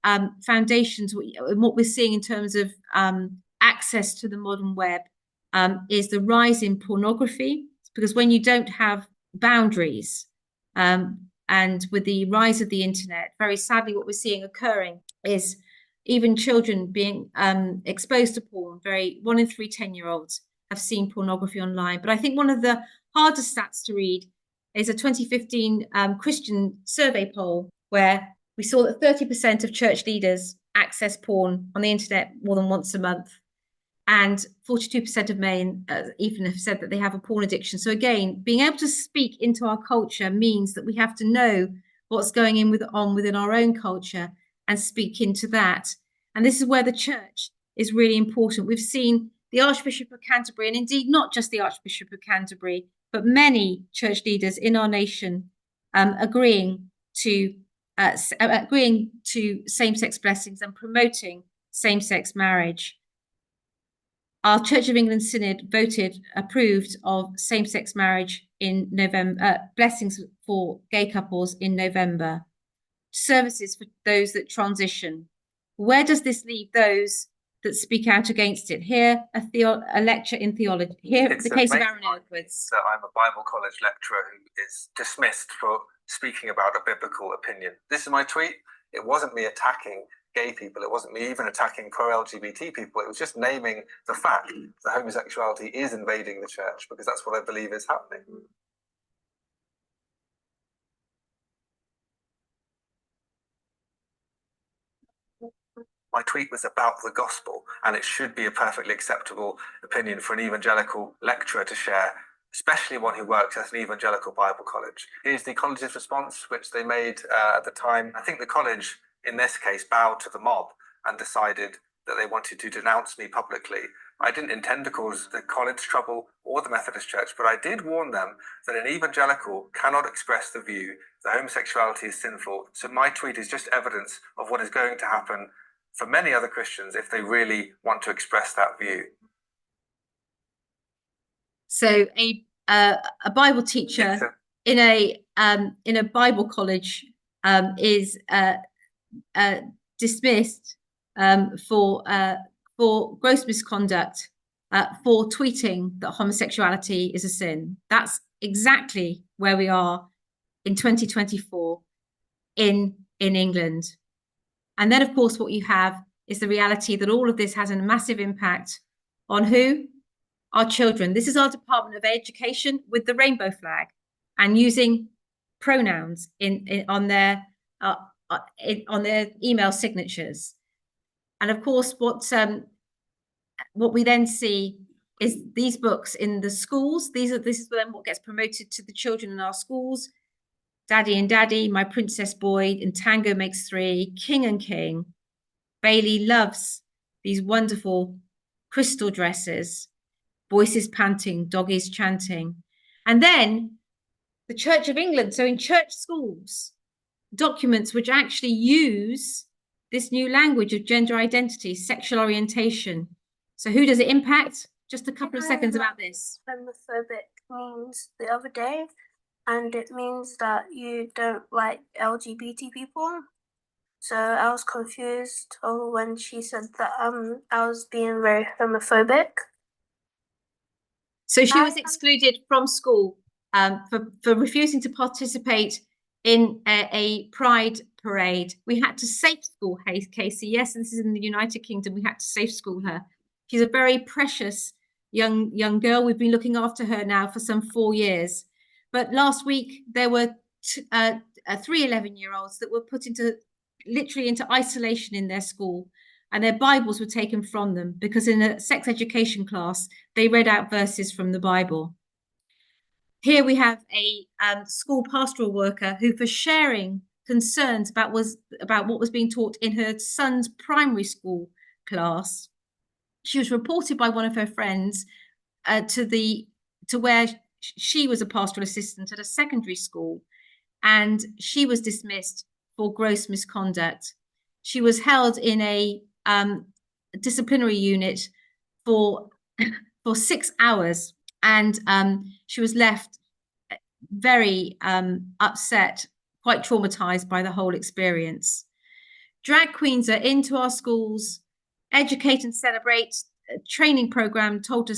foundations, what we're seeing in terms of access to the modern web is the rise in pornography, because when you don't have boundaries, and with the rise of the internet, very sadly, what we're seeing occurring is even children being exposed to porn. 1 in 3 10-year-olds have seen pornography online. But I think one of the hardest stats to read is a 2015 Christian survey poll, where we saw that 30% of church leaders access porn on the internet more than once a month. And 42% of men even have said that they have a porn addiction. So again, being able to speak into our culture means that we have to know what's going on within our own culture and speak into that. And this is where the church is really important. We've seen the Archbishop of Canterbury, and indeed not just the Archbishop of Canterbury, but many church leaders in our nation agreeing to same-sex blessings and promoting same-sex marriage. Our Church of England Synod approved of same-sex marriage in November, blessings for gay couples in November, services for those that transition. Where does this leave those that speak out against it? Here, a lecture in theology. Here, the case of Aaron Edwards. So I'm a Bible college lecturer who is dismissed for speaking about a biblical opinion. This is my tweet. It wasn't me attacking gay people. It wasn't me even attacking pro-LGBT people. It was just naming the fact that homosexuality is invading the church, because that's what I believe is happening. My tweet was about the gospel, and it should be a perfectly acceptable opinion for an evangelical lecturer to share, especially one who works at an evangelical Bible college. Here's the college's response, which they made at the time. I think the college, in this case, bowed to the mob and decided that they wanted to denounce me publicly. I didn't intend to cause the college trouble or the Methodist Church, but I did warn them that an evangelical cannot express the view that homosexuality is sinful. So my tweet is just evidence of what is going to happen for many other Christians if they really want to express that view. So a Bible teacher in a Bible college is dismissed for gross misconduct for tweeting that homosexuality is a sin. That's exactly where we are in 2024 in England. And then, of course, what you have is the reality that all of this has a massive impact on who? Our children. This is our Department of Education with the rainbow flag and using pronouns on their email signatures. And of course, what we then see is these books in the schools. This is then what gets promoted to the children in our schools. Daddy and Daddy, My Princess Boy, and Tango Makes Three, King and King. Bailey loves these wonderful crystal dresses, voices panting, doggies chanting. And then the Church of England, so in church schools, documents which actually use this new language of gender identity, sexual orientation. So who does it impact? Just a couple of seconds about this. Homophobic means the other day, and it means that you don't like LGBT people. So I was confused when she said that I was being very homophobic. So she was excluded from school for refusing to participate in a pride parade. We had to safe school Casey. Yes, and this is in the United Kingdom. We had to safe school her. She's a very precious young girl. We've been looking after her now for some 4 years. But last week there were 3 11-year-olds that were put literally into isolation in their school, and their Bibles were taken from them because in a sex education class they read out verses from the Bible. Here we have a school pastoral worker who, for sharing concerns about what was being taught in her son's primary school class, she was reported by one of her friends to where she was a pastoral assistant at a secondary school, and she was dismissed for gross misconduct. She was held in a disciplinary unit for 6 hours, and she was left very upset, quite traumatized by the whole experience. Drag queens are into our schools. Educate and Celebrate training program told to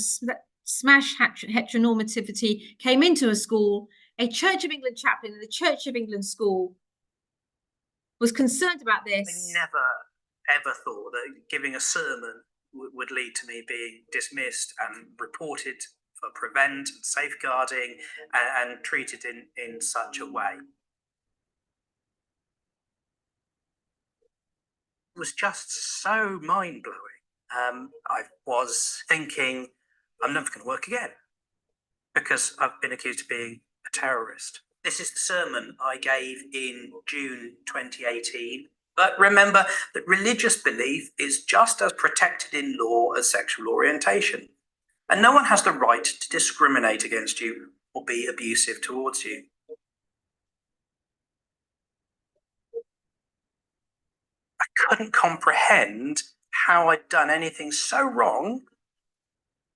smash heteronormativity came into a school. A Church of England chaplain in the Church of England school was concerned about this. I never ever thought that giving a sermon would lead to me being dismissed and reported for prevent and safeguarding and treated in such a way. It was just so mind-blowing. I was thinking, I'm never going to work again because I've been accused of being a terrorist. This is the sermon I gave in June 2018. But remember that religious belief is just as protected in law as sexual orientation. And no one has the right to discriminate against you or be abusive towards you. I couldn't comprehend how I'd done anything so wrong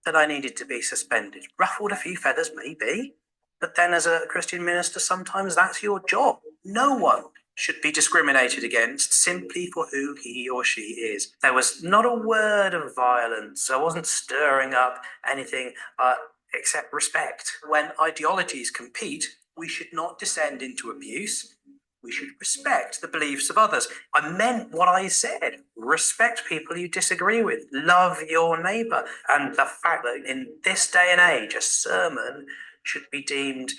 that I needed to be suspended. Ruffled a few feathers, maybe, but then as a Christian minister, sometimes that's your job. No one should be discriminated against simply for who he or she is. There was not a word of violence. I wasn't stirring up anything except respect. When ideologies compete, we should not descend into abuse. We should respect the beliefs of others. I meant what I said. Respect people you disagree with. Love your neighbour. And the fact that in this day and age, a sermon should be deemed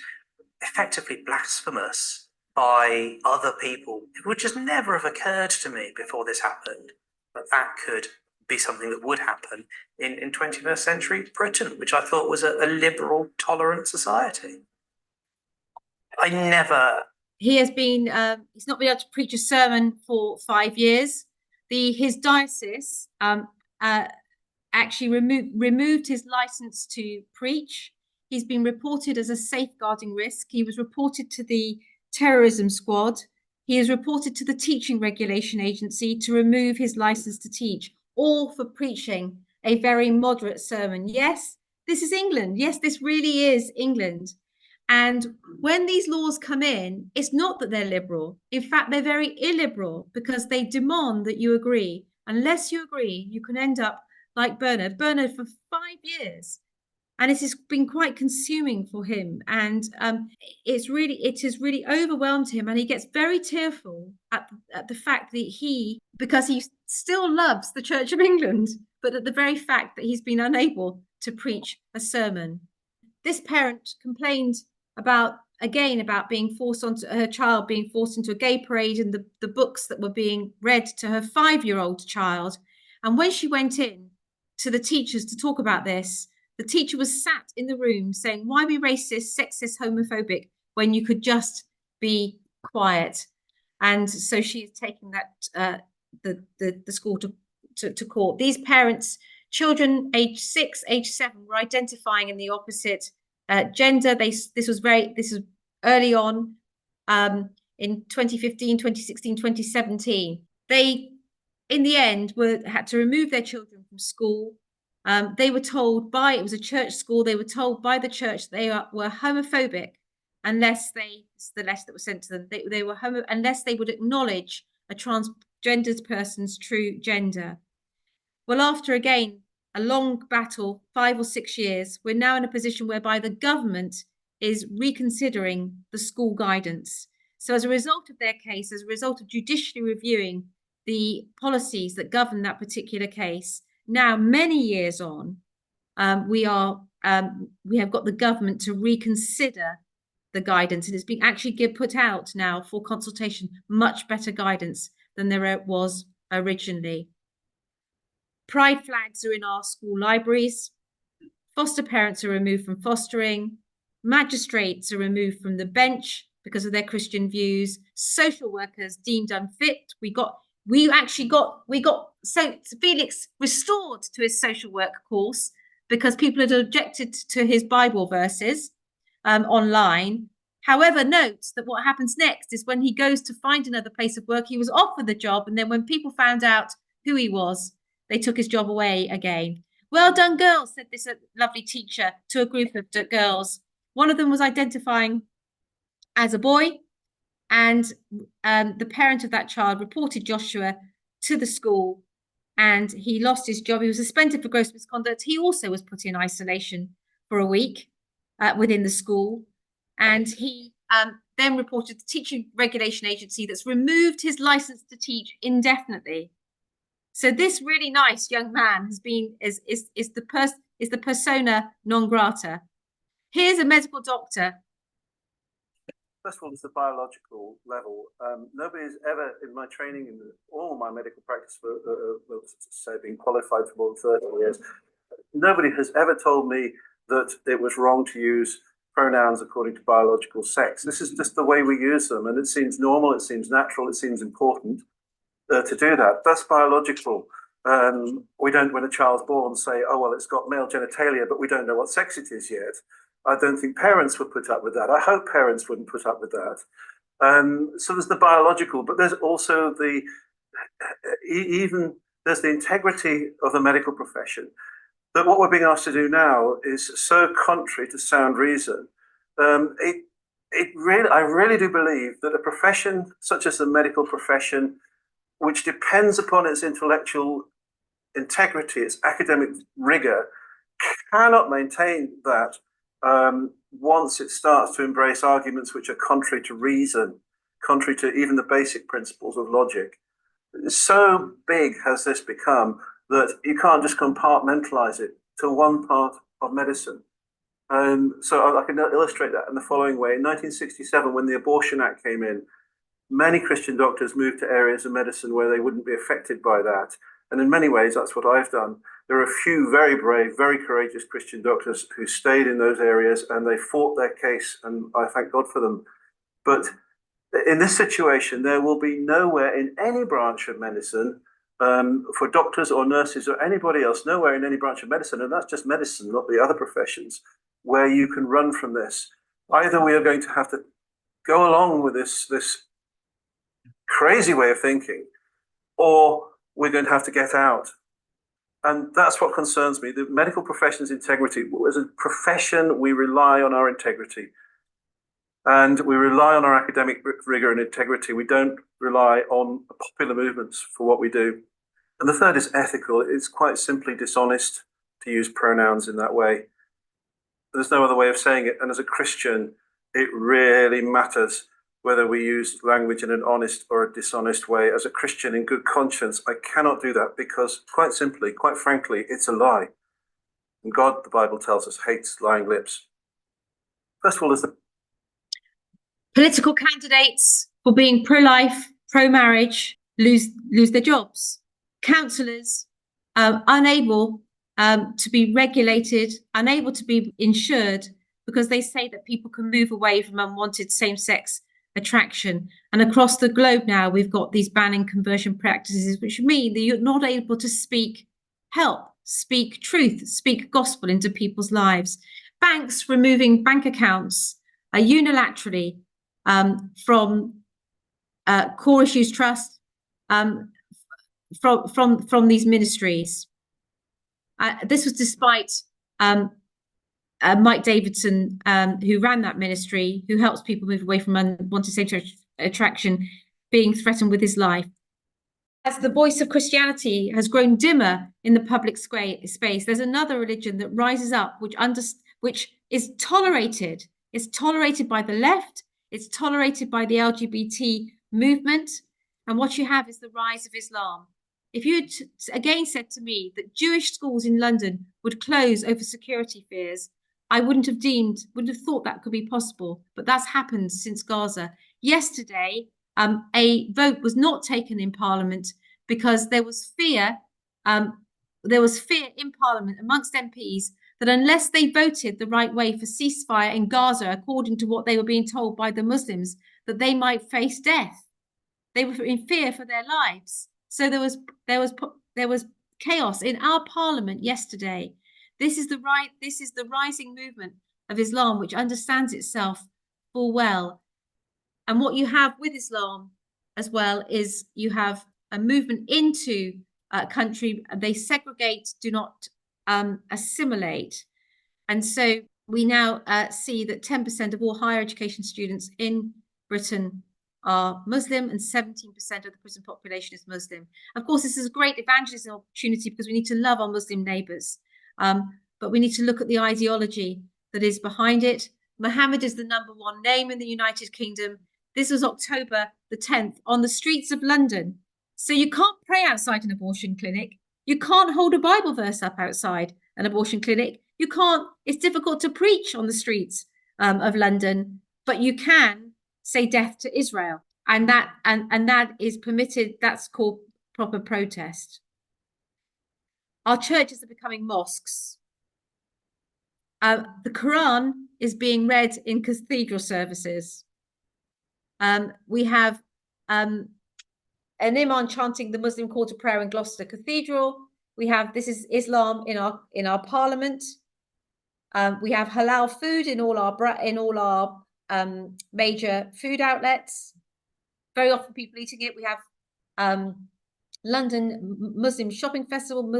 effectively blasphemous by other people, it would just never have occurred to me before this happened. But that could be something that would happen in 21st century Britain, which I thought was a liberal, tolerant society. He has been, he's not been able to preach a sermon for 5 years. His diocese actually removed his license to preach. He's been reported as a safeguarding risk. He was reported to the terrorism squad. He is reported to the Teaching Regulation Agency to remove his license to teach, all for preaching a very moderate sermon. Yes, this is England. Yes, this really is England. And when these laws come in, it's not that they're liberal. In fact, they're very illiberal because they demand that you agree. Unless you agree, you can end up like Bernard for 5 years. And it has been quite consuming for him. And it has really overwhelmed him. And he gets very tearful at the fact that because he still loves the Church of England, but at the very fact that he's been unable to preach a sermon. This parent complained about being forced onto her child being forced into a gay parade, and the books that were being read to her 5-year-old child. And when she went in to the teachers to talk about this, the teacher was sat in the room saying, "Why be racist, sexist, homophobic when you could just be quiet?" And so she is taking that the school to court. These parents, children age 6, age 7, were identifying in the opposite gender. This was early on, in 2015, 2016, 2017. They, in the end, had to remove their children from school. They were told it was a church school, they were told by the church they were homophobic unless the letter that was sent to them, they were unless they would acknowledge a transgendered person's true gender. Well, after again a long battle, 5 or 6 years, we're now in a position whereby the government is reconsidering the school guidance. So as a result of their case, as a result of judicially reviewing the policies that govern that particular case, now many years on, we have got the government to reconsider the guidance, and it's being actually put out now for consultation, much better guidance than there was originally. Pride flags are in our school libraries. Foster parents are removed from fostering. Magistrates are removed from the bench because of their Christian views. Social workers deemed unfit. We actually got Felix restored to his social work course because people had objected to his Bible verses online. However, note that what happens next is when he goes to find another place of work, he was offered the job, and then when people found out who he was, they took his job away again. "Well done, girls," said this lovely teacher to a group of girls. One of them was identifying as a boy, and the parent of that child reported Joshua to the school, and he lost his job. He was suspended for gross misconduct. He also was put in isolation for a week within the school, and he then reported the Teaching Regulation Agency that's removed his license to teach indefinitely. So this really nice young man is the persona non grata. Here's a medical doctor. First of all, it's the biological level. Nobody's ever, in my training, in all my medical practice, being qualified for more than 30 years, nobody has ever told me that it was wrong to use pronouns according to biological sex. This is just the way we use them, and it seems normal, it seems natural, it seems important to do that. That's biological. We don't, when a child's born, say, "Oh, well, it's got male genitalia, but we don't know what sex it is yet." I don't think parents would put up with that. I hope parents wouldn't put up with that. So there's the biological, but there's also there's the integrity of the medical profession. That what we're being asked to do now is so contrary to sound reason. I really do believe that a profession such as the medical profession, which depends upon its intellectual integrity, its academic rigor, cannot maintain that once it starts to embrace arguments which are contrary to reason, contrary to even the basic principles of logic. So big has this become that you can't just compartmentalize it to one part of medicine. So I can illustrate that in the following way. In 1967, when the Abortion Act came in, many Christian doctors moved to areas of medicine where they wouldn't be affected by that. And in many ways, that's what I've done. There are a few very brave, very courageous Christian doctors who stayed in those areas and they fought their case, and I thank God for them. But in this situation, there will be nowhere in any branch of medicine for doctors or nurses or anybody else, nowhere in any branch of medicine, and that's just medicine, not the other professions, where you can run from this. Either we are going to have to go along with this crazy way of thinking, or we're going to have to get out. And that's what concerns me. The medical profession's integrity. As a profession, we rely on our integrity. And we rely on our academic rigor and integrity. We don't rely on popular movements for what we do. And the third is ethical. It's quite simply dishonest to use pronouns in that way. There's no other way of saying it. And as a Christian, it really matters whether we use language in an honest or a dishonest way. As a Christian in good conscience, I cannot do that because, quite simply, quite frankly, it's a lie. And God, the Bible tells us, hates lying lips. First of all, there's the political candidates for being pro-life, pro-marriage lose their jobs. Councillors unable to be regulated, unable to be insured because they say that people can move away from unwanted same-sex attraction. And across the globe now, we've got these banning conversion practices, which mean that you're not able to speak help, speak truth, speak gospel into people's lives. Banks removing bank accounts unilaterally from Core Issues Trust, from these ministries. This was despite Mike Davidson, who ran that ministry, who helps people move away from unwanted same-sex attraction, being threatened with his life. As the voice of Christianity has grown dimmer in the public space, there's another religion that rises up, which is tolerated. It's tolerated by the left. It's tolerated by the LGBT movement. And what you have is the rise of Islam. If you had again said to me that Jewish schools in London would close over security fears, I wouldn't have thought that could be possible. But that's happened since Gaza. Yesterday, a vote was not taken in Parliament because there was fear. There was fear in Parliament amongst MPs that unless they voted the right way for ceasefire in Gaza, according to what they were being told by the Muslims, that they might face death. They were in fear for their lives. So there was chaos in our Parliament yesterday. This is the rising movement of Islam, which understands itself full well. And what you have with Islam as well is you have a movement into a country. They segregate, do not assimilate. And so we now see that 10% of all higher education students in Britain are Muslim and 17% of the prison population is Muslim. Of course, this is a great evangelism opportunity because we need to love our Muslim neighbours, but we need to look at the ideology that is behind it. Muhammad is the #1 name in the United Kingdom. This was October the 10th on the streets of London. So you can't pray outside an abortion clinic. You can't hold a Bible verse up outside an abortion clinic. You can't, it's difficult to preach on the streets of London, but you can say death to Israel. And that is permitted. That's called proper protest. Our churches are becoming mosques. The Quran is being read in cathedral services. We have an imam chanting the Muslim call to prayer in Gloucester Cathedral. We have, this is Islam in our Parliament. We have halal food in all our major food outlets. Very often people eating it. We have London Muslim Shopping Festival,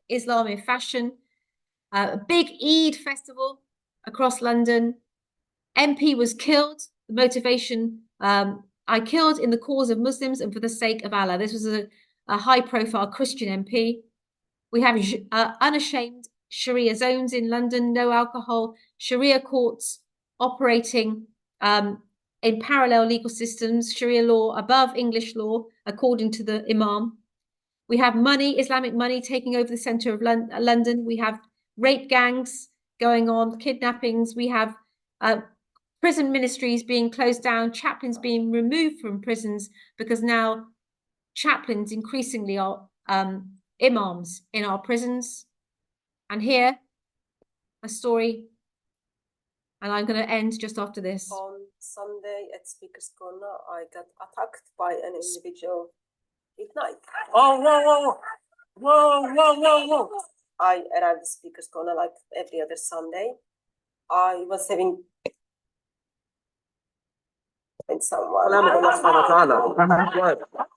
Islam in fashion, a big Eid festival across London. MP was killed. The motivation, I killed in the cause of Muslims and for the sake of Allah. This was a high-profile Christian MP. We have unashamed Sharia zones in London, no alcohol, Sharia courts operating in parallel legal systems, Sharia law above English law, according to the Imam. We have money, Islamic money taking over the centre of London. We have rape gangs going on, kidnappings. We have prison ministries being closed down, chaplains being removed from prisons because now chaplains increasingly are imams in our prisons. And here, a story, and I'm going to end just after this. On Sunday at Speaker's Corner, I got attacked by an individual at night. Oh, whoa. I arrived at Speaker's Corner like every other Sunday. I was having someone.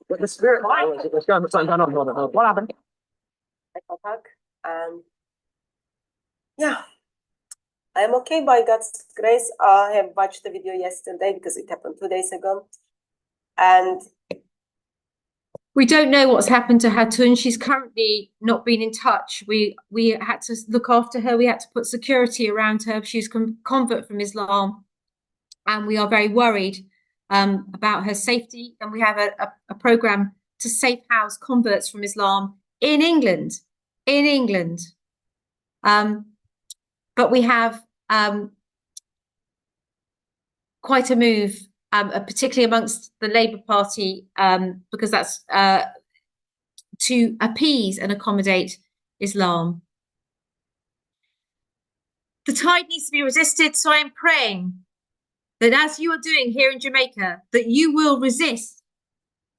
But the spirit was going on. What happened? Attack, and yeah, I am okay by God's grace. I have watched the video yesterday because it happened 2 days ago, and We don't know what's happened to Hatun. She's currently not been in touch. We had to look after her. We had to put security around her. She's a convert from Islam, and we are very worried about her safety. And we have a program to safe house converts from Islam in England. But we have quite a move, particularly amongst the Labour Party, because that's to appease and accommodate Islam. The tide needs to be resisted, so I am praying that as you are doing here in Jamaica, that you will resist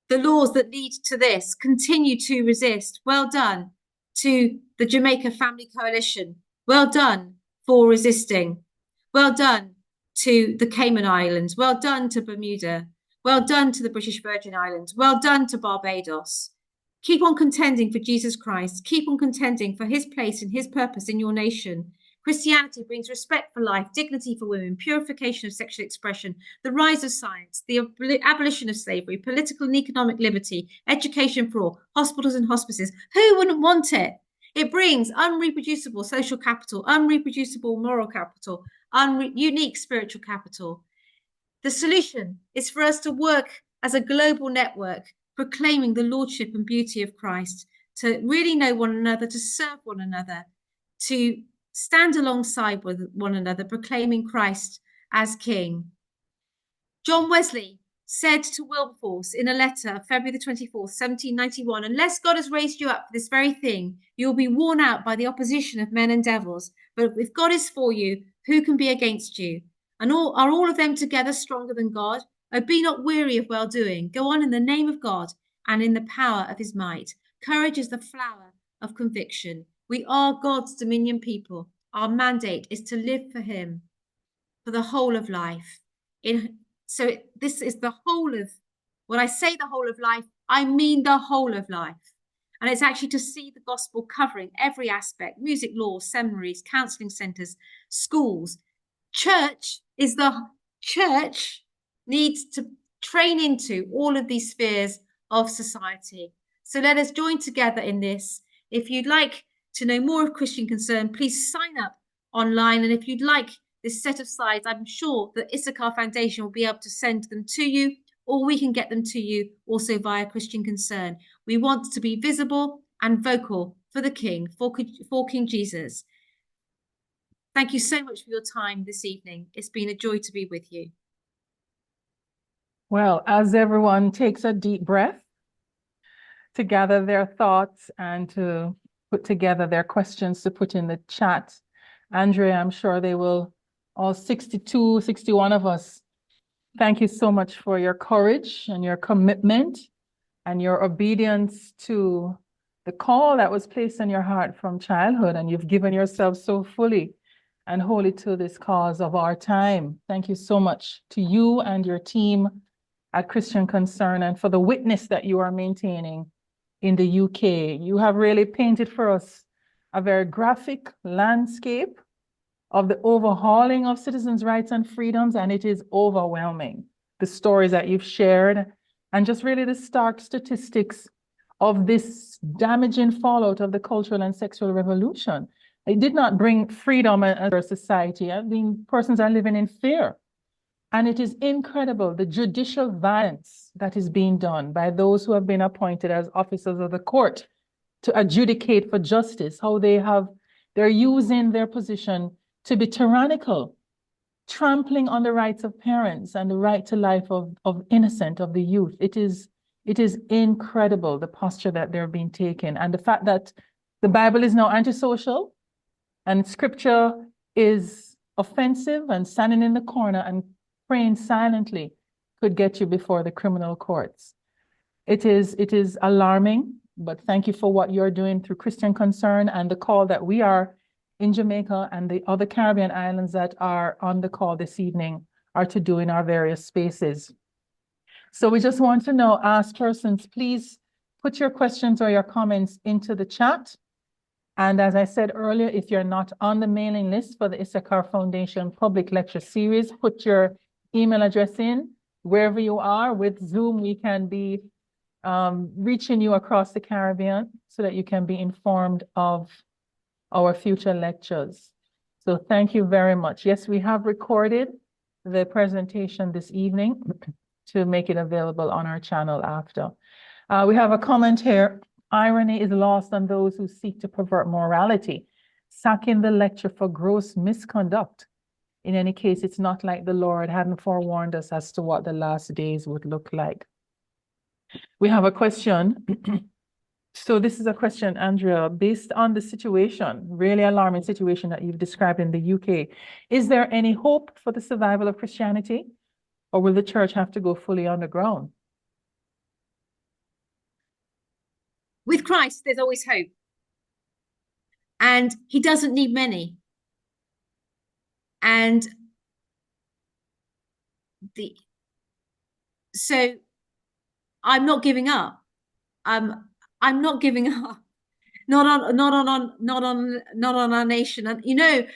the laws that lead to this, continue to resist. Well done to the Jamaica Family Coalition. Well done for resisting. Well done to the Cayman Islands. Well done to Bermuda. Well done to the British Virgin Islands. Well done to Barbados. Keep on contending for Jesus Christ. Keep on contending for his place and his purpose in your nation. Christianity brings respect for life, dignity for women, purification of sexual expression, the rise of science, the abolition of slavery, political and economic liberty, education for all, hospitals and hospices. Who wouldn't want it? It brings unreproducible social capital, unreproducible moral capital, unique spiritual capital. The solution is for us to work as a global network, proclaiming the lordship and beauty of Christ, to really know one another, to serve one another, to stand alongside with one another, proclaiming Christ as King. John Wesley said to Wilberforce in a letter of February the 24th, 1791, unless God has raised you up for this very thing, you will be worn out by the opposition of men and devils. But if God is for you, who can be against you? And are all of them together stronger than God? Oh, be not weary of well-doing. Go on in the name of God and in the power of his might. Courage is the flower of conviction. We are God's dominion people. Our mandate is to live for him for the whole of life. So this is the whole of, when I say the whole of life, I mean the whole of life. And it's actually to see the gospel covering every aspect: music, law, seminaries, counselling centres, schools. Church needs to train into all of these spheres of society. So let us join together in this. If you'd like to know more of Christian Concern, please sign up online. And if you'd like this set of slides, I'm sure the Issachar Foundation will be able to send them to you, or we can get them to you also via Christian Concern. We want to be visible and vocal for the King, for King Jesus. Thank you so much for your time this evening. It's been a joy to be with you. Well, as everyone takes a deep breath to gather their thoughts and to put together their questions to put in the chat, Andrea, I'm sure they will, all 62, 61 of us, thank you so much for your courage and your commitment and your obedience to the call that was placed in your heart from childhood, and you've given yourself so fully and wholly to this cause of our time. Thank you so much to you and your team at Christian Concern, and for the witness that you are maintaining in the UK. You have really painted for us a very graphic landscape of the overhauling of citizens' rights and freedoms, and it is overwhelming. The stories that you've shared, and just really the stark statistics of this damaging fallout of the cultural and sexual revolution. It did not bring freedom in our society. I mean, persons are living in fear. And it is incredible, the judicial violence that is being done by those who have been appointed as officers of the court to adjudicate for justice, how they're using their position to be tyrannical, trampling on the rights of parents and the right to life of innocent, of the youth. It is incredible, the posture that they're being taken, and the fact that the Bible is now antisocial and scripture is offensive, and standing in the corner and praying silently could get you before the criminal courts. It is alarming, but thank you for what you're doing through Christian Concern and the call that we are in Jamaica and the other Caribbean islands that are on the call this evening are to do in our various spaces. So we just want to ask persons, please put your questions or your comments into the chat. And as I said earlier, if you're not on the mailing list for the Issachar Foundation Public Lecture Series, put your email address in. Wherever you are with Zoom, we can be reaching you across the Caribbean so that you can be informed of our future lectures. So thank you very much. Yes, we have recorded the presentation this evening to make it available on our channel after. We have a comment here. Irony is lost on those who seek to pervert morality, sacking the lecture for gross misconduct. In any case, it's not like the Lord hadn't forewarned us as to what the last days would look like. We have a question. So this is a question, Andrea, based on the situation, really alarming situation that you've described in the UK, is there any hope for the survival of Christianity, or will the church have to go fully underground? With Christ, there's always hope. And he doesn't need many. And so I'm not giving up. I'm not giving up. Not on our nation. And you know,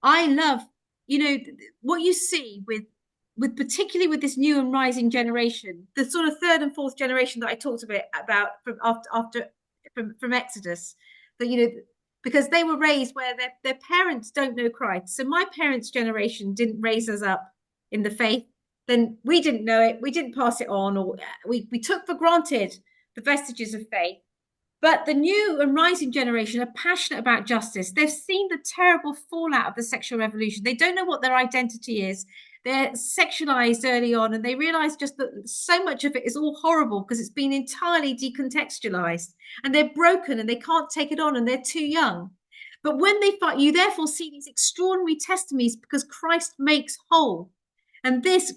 I love, you know, what you see with particularly with this new and rising generation, the sort of third and fourth generation that I talked a bit about from Exodus, that, you know, because they were raised where their parents don't know Christ. So my parents' generation didn't raise us up in the faith. Then we didn't know it. We didn't pass it on, or we took for granted the vestiges of faith. But the new and rising generation are passionate about justice. They've seen the terrible fallout of the sexual revolution. They don't know what their identity is. They're sexualized early on, and they realize just that so much of it is all horrible because it's been entirely decontextualized, and they're broken and they can't take it on, and they're too young. But when they fight, you therefore see these extraordinary testimonies because Christ makes whole. And the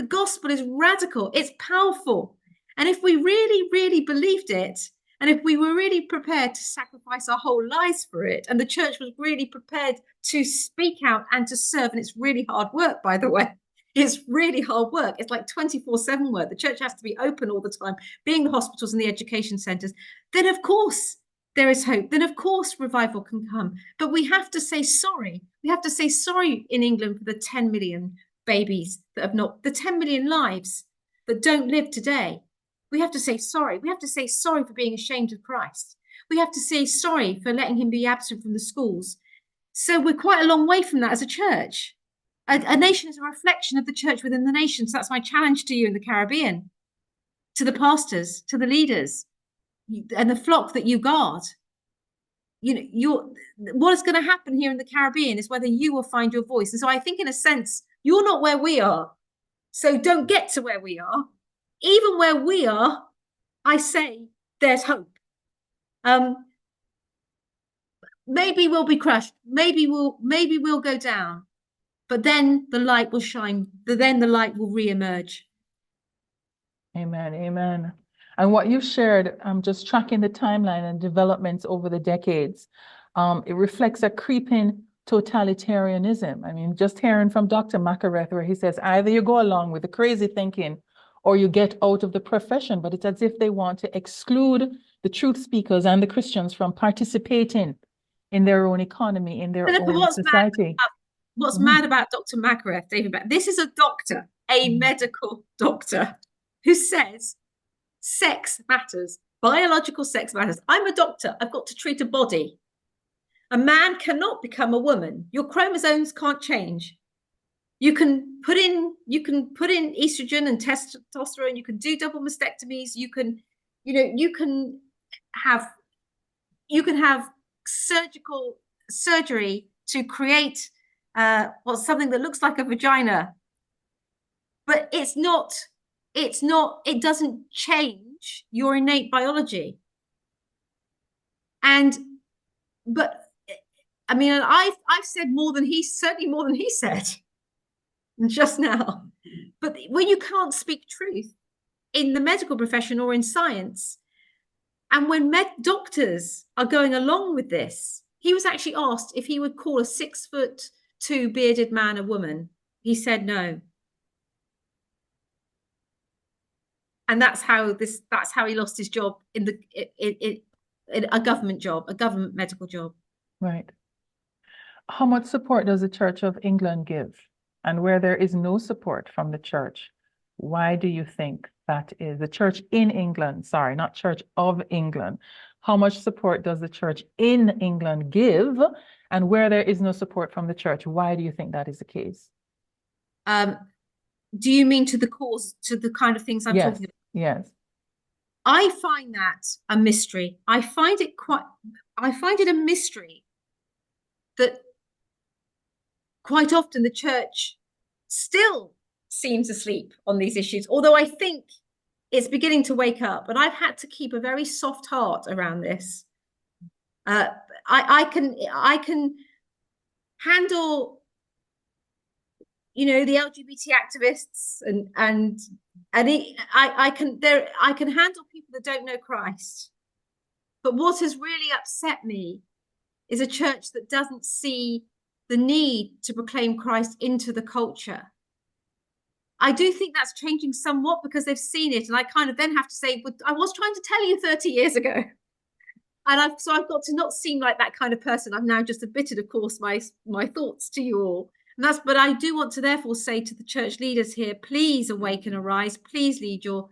gospel is radical. It's powerful. And if we really, really believed it, and if we were really prepared to sacrifice our whole lives for it, and the church was really prepared to speak out and to serve, and it's really hard work, by the way. It's really hard work. It's like 24/7 work. The church has to be open all the time, being the hospitals and the education centres. Then, of course, there is hope. Then, of course, revival can come. But we have to say sorry. We have to say sorry in England for the 10 million babies that have not, the 10 million lives that don't live today. We have to say sorry. We have to say sorry for being ashamed of Christ. We have to say sorry for letting him be absent from the schools. So we're quite a long way from that as a church. A nation is a reflection of the church within the nation. So that's my challenge to you in the Caribbean, to the pastors, to the leaders, and the flock that you guard. You know, what is going to happen here in the Caribbean is whether you will find your voice. And so I think, in a sense, you're not where we are. So don't get to where we are. Even where we are, I say there's hope. Maybe we'll be crushed. Maybe we'll go down, but then the light will shine. Then the light will reemerge. Amen. Amen. And what you shared, I'm just tracking the timeline and developments over the decades. It reflects a creeping totalitarianism. I mean, just hearing from Dr. Mackereth, where he says either you go along with the crazy thinking or you get out of the profession, but it's as if they want to exclude the truth speakers and the Christians from participating in their own economy, in their own society. What's mad about Dr. Mackereth, David Mackereth, this is a doctor, a medical doctor, who says sex matters, biological sex matters. I'm a doctor, I've got to treat a body. A man cannot become a woman. Your chromosomes can't change. You can put in estrogen and testosterone. You can do double mastectomies. You can have surgery to create something that looks like a vagina, but it doesn't change your innate biology. But I mean, I've said certainly more than he said just now. But when you can't speak truth in the medical profession or in science, and when doctors are going along with this, he was actually asked if he would call a 6'2" bearded man a woman. He said no. And that's how he lost his job in a government job, a government medical job. Right. How much support does the Church of England give? And where there is no support from the church, Why do you think that is? The church in England, sorry, not Church of England. How much support does the church in England give? And where there is no support from the church, why do you think that is the case? Do you mean to the cause, to the kind of things I'm talking about? Yes. I find that a mystery. I find it a mystery that quite often the church still seems asleep on these issues, although I think it's beginning to wake up. But I've had to keep a very soft heart around this. I can handle, you know, the LGBT activists I can handle people that don't know Christ. But what has really upset me is a church that doesn't see the need to proclaim Christ into the culture. I do think that's changing somewhat because they've seen it, and I kind of then have to say, but I was trying to tell you 30 years ago. And I've got to not seem like that kind of person. I've now just admitted, of course, my thoughts to you all. And but I do want to therefore say to the church leaders here, please awake and arise. Please lead your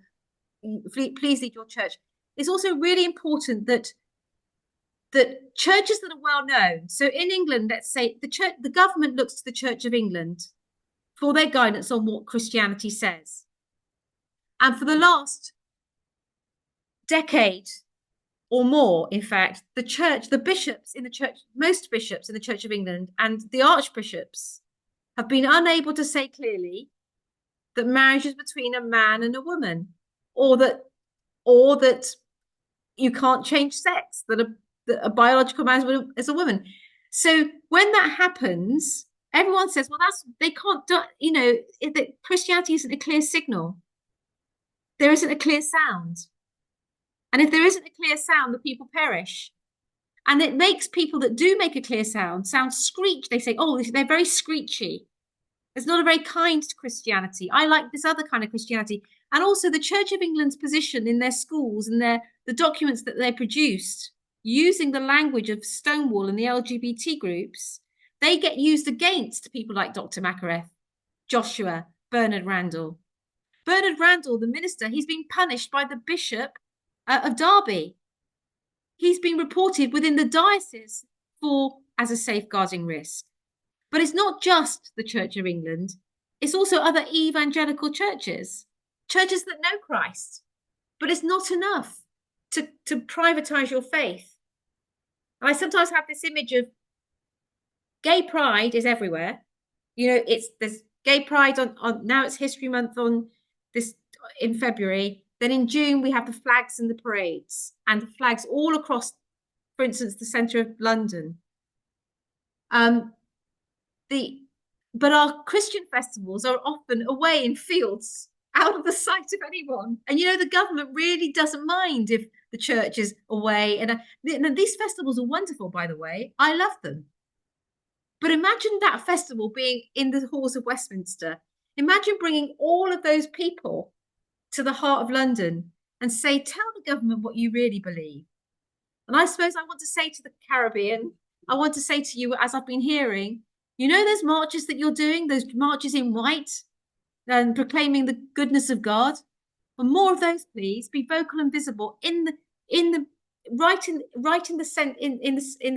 church. It's also really important that churches that are well known. So in England, let's say the government looks to the Church of England for their guidance on what Christianity says. And for the last decade or more, in fact, the bishops in the church, most bishops in the Church of England and the archbishops have been unable to say clearly that marriage is between a man and a woman, or that you can't change sex, that a biological man is a woman. So when that happens, everyone says, well, they can't do, you know, Christianity isn't a clear signal. There isn't a clear sound. And if there isn't a clear sound, the people perish. And it makes people that do make a clear sound screech. They say, oh, they're very screechy. It's not a very kind Christianity. I like this other kind of Christianity. And also the Church of England's position in their schools and the documents that they produced using the language of Stonewall and the LGBT groups, they get used against people like Dr. Mackereth, Joshua, Bernard Randall. Bernard Randall, the minister, he's been punished by the Bishop of Derby. He's been reported within the diocese as a safeguarding risk. But it's not just the Church of England. It's also other evangelical churches that know Christ. But it's not enough to privatize your faith. And I sometimes have this image of gay pride is everywhere. You know, there's gay pride on now it's History Month in February. Then in June, we have the flags and the parades and the flags all across, for instance, the centre of London. But our Christian festivals are often away in fields, out of the sight of anyone. And, you know, the government really doesn't mind if the church is away. And these festivals are wonderful, by the way. I love them. But imagine that festival being in the halls of Westminster. Imagine bringing all of those people to the heart of London and say, tell the government what you really believe. And I suppose I want to say to the Caribbean, I want to say to you, as I've been hearing, you know, those marches that you're doing, those marches in white and proclaiming the goodness of God. Well, more of those, please. Be vocal and visible right in the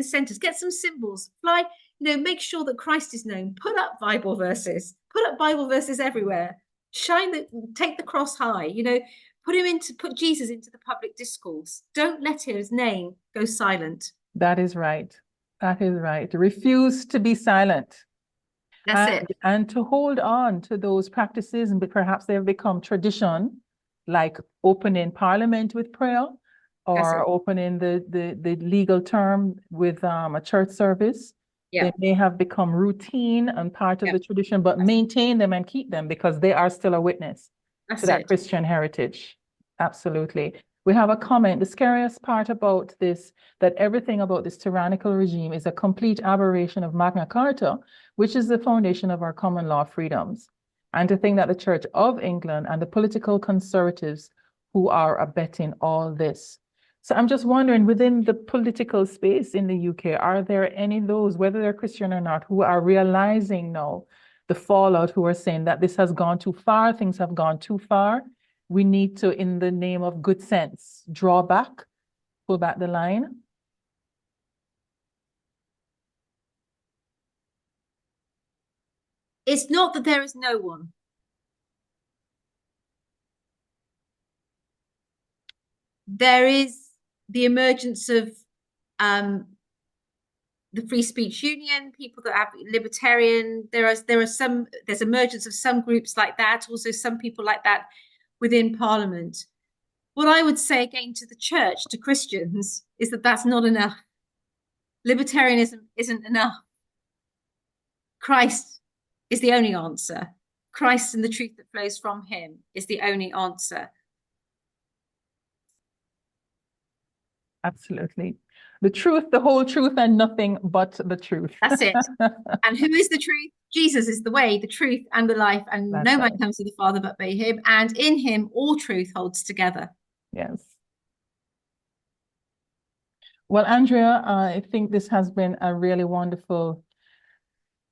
centres. Get some symbols. Fly. You know, make sure that Christ is known. Put up Bible verses. Put up Bible verses everywhere. Take the cross high. You know, put Jesus into the public discourse. Don't let his name go silent. That is right. That is right. Refuse to be silent. That's it. And to hold on to those practices, and perhaps they have become tradition, like opening Parliament with prayer, or opening the legal term with a church service. Yeah. They may have become routine and part of the tradition, but maintain them and keep them because they are still a witness to that Christian heritage. Absolutely. We have a comment. The scariest part about this, that everything about this tyrannical regime is a complete aberration of Magna Carta, which is the foundation of our common law freedoms. And to think that the Church of England and the political conservatives who are abetting all this. So I'm just wondering, within the political space in the UK, are there any of those, whether they're Christian or not, who are realizing now the fallout, who are saying that this has gone too far, things have gone too far. We need to, in the name of good sense, draw back, pull back the line. It's not that there is no one. There is the emergence of the Free Speech Union, people that have libertarian. There's emergence of some groups like that, also some people like that within Parliament. What I would say again to the church, to Christians, is that that's not enough. Libertarianism isn't enough. Christ is the only answer. Christ and the truth that flows from him is the only answer. Absolutely. The truth, the whole truth, and nothing but the truth. That's it. And who is the truth? Jesus is the way, the truth, and the life, and no man comes to the Father but by him, and in him all truth holds together. Yes. Well, Andrea, I think this has been a really wonderful,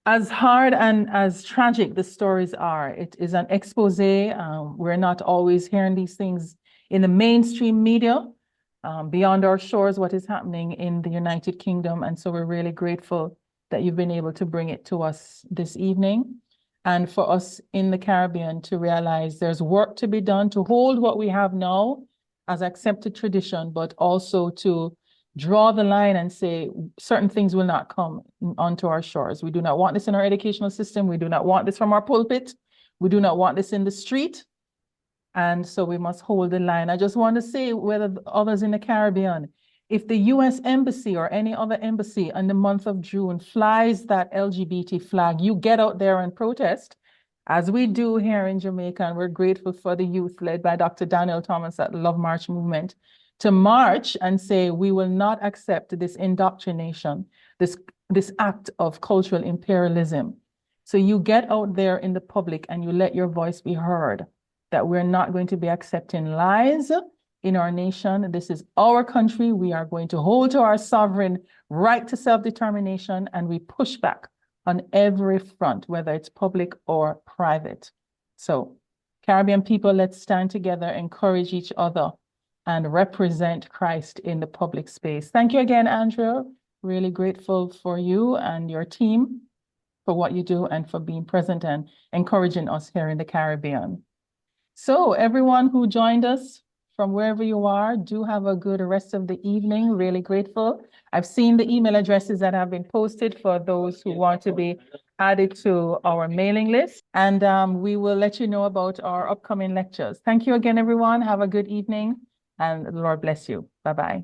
as hard and as tragic the stories are, it is an expose. We're not always hearing these things in the mainstream media, beyond our shores, what is happening in the United Kingdom. And so we're really grateful that you've been able to bring it to us this evening. And for us in the Caribbean to realize there's work to be done to hold what we have now as accepted tradition, but also to draw the line and say certain things will not come onto our shores. We do not want this in our educational system. We do not want this from our pulpit. We do not want this in the street. And so we must hold the line. I just want to say, whether others in the Caribbean, if the US Embassy or any other embassy in the month of June flies that LGBT flag, you get out there and protest, as we do here in Jamaica. And we're grateful for the youth led by Dr. Daniel Thomas at the Love March movement to march and say, we will not accept this indoctrination, this act of cultural imperialism. So you get out there in the public and you let your voice be heard, that we're not going to be accepting lies in our nation. This is our country. We are going to hold to our sovereign right to self-determination, and we push back on every front, whether it's public or private. So Caribbean people, let's stand together, encourage each other, and represent Christ in the public space. Thank you again, Andrea. Really grateful for you and your team for what you do and for being present and encouraging us here in the Caribbean. So everyone who joined us from wherever you are, do have a good rest of the evening. Really grateful. I've seen the email addresses that have been posted for those who want to be added to our mailing list. And we will let you know about our upcoming lectures. Thank you again, everyone. Have a good evening, and the Lord bless you. Bye-bye.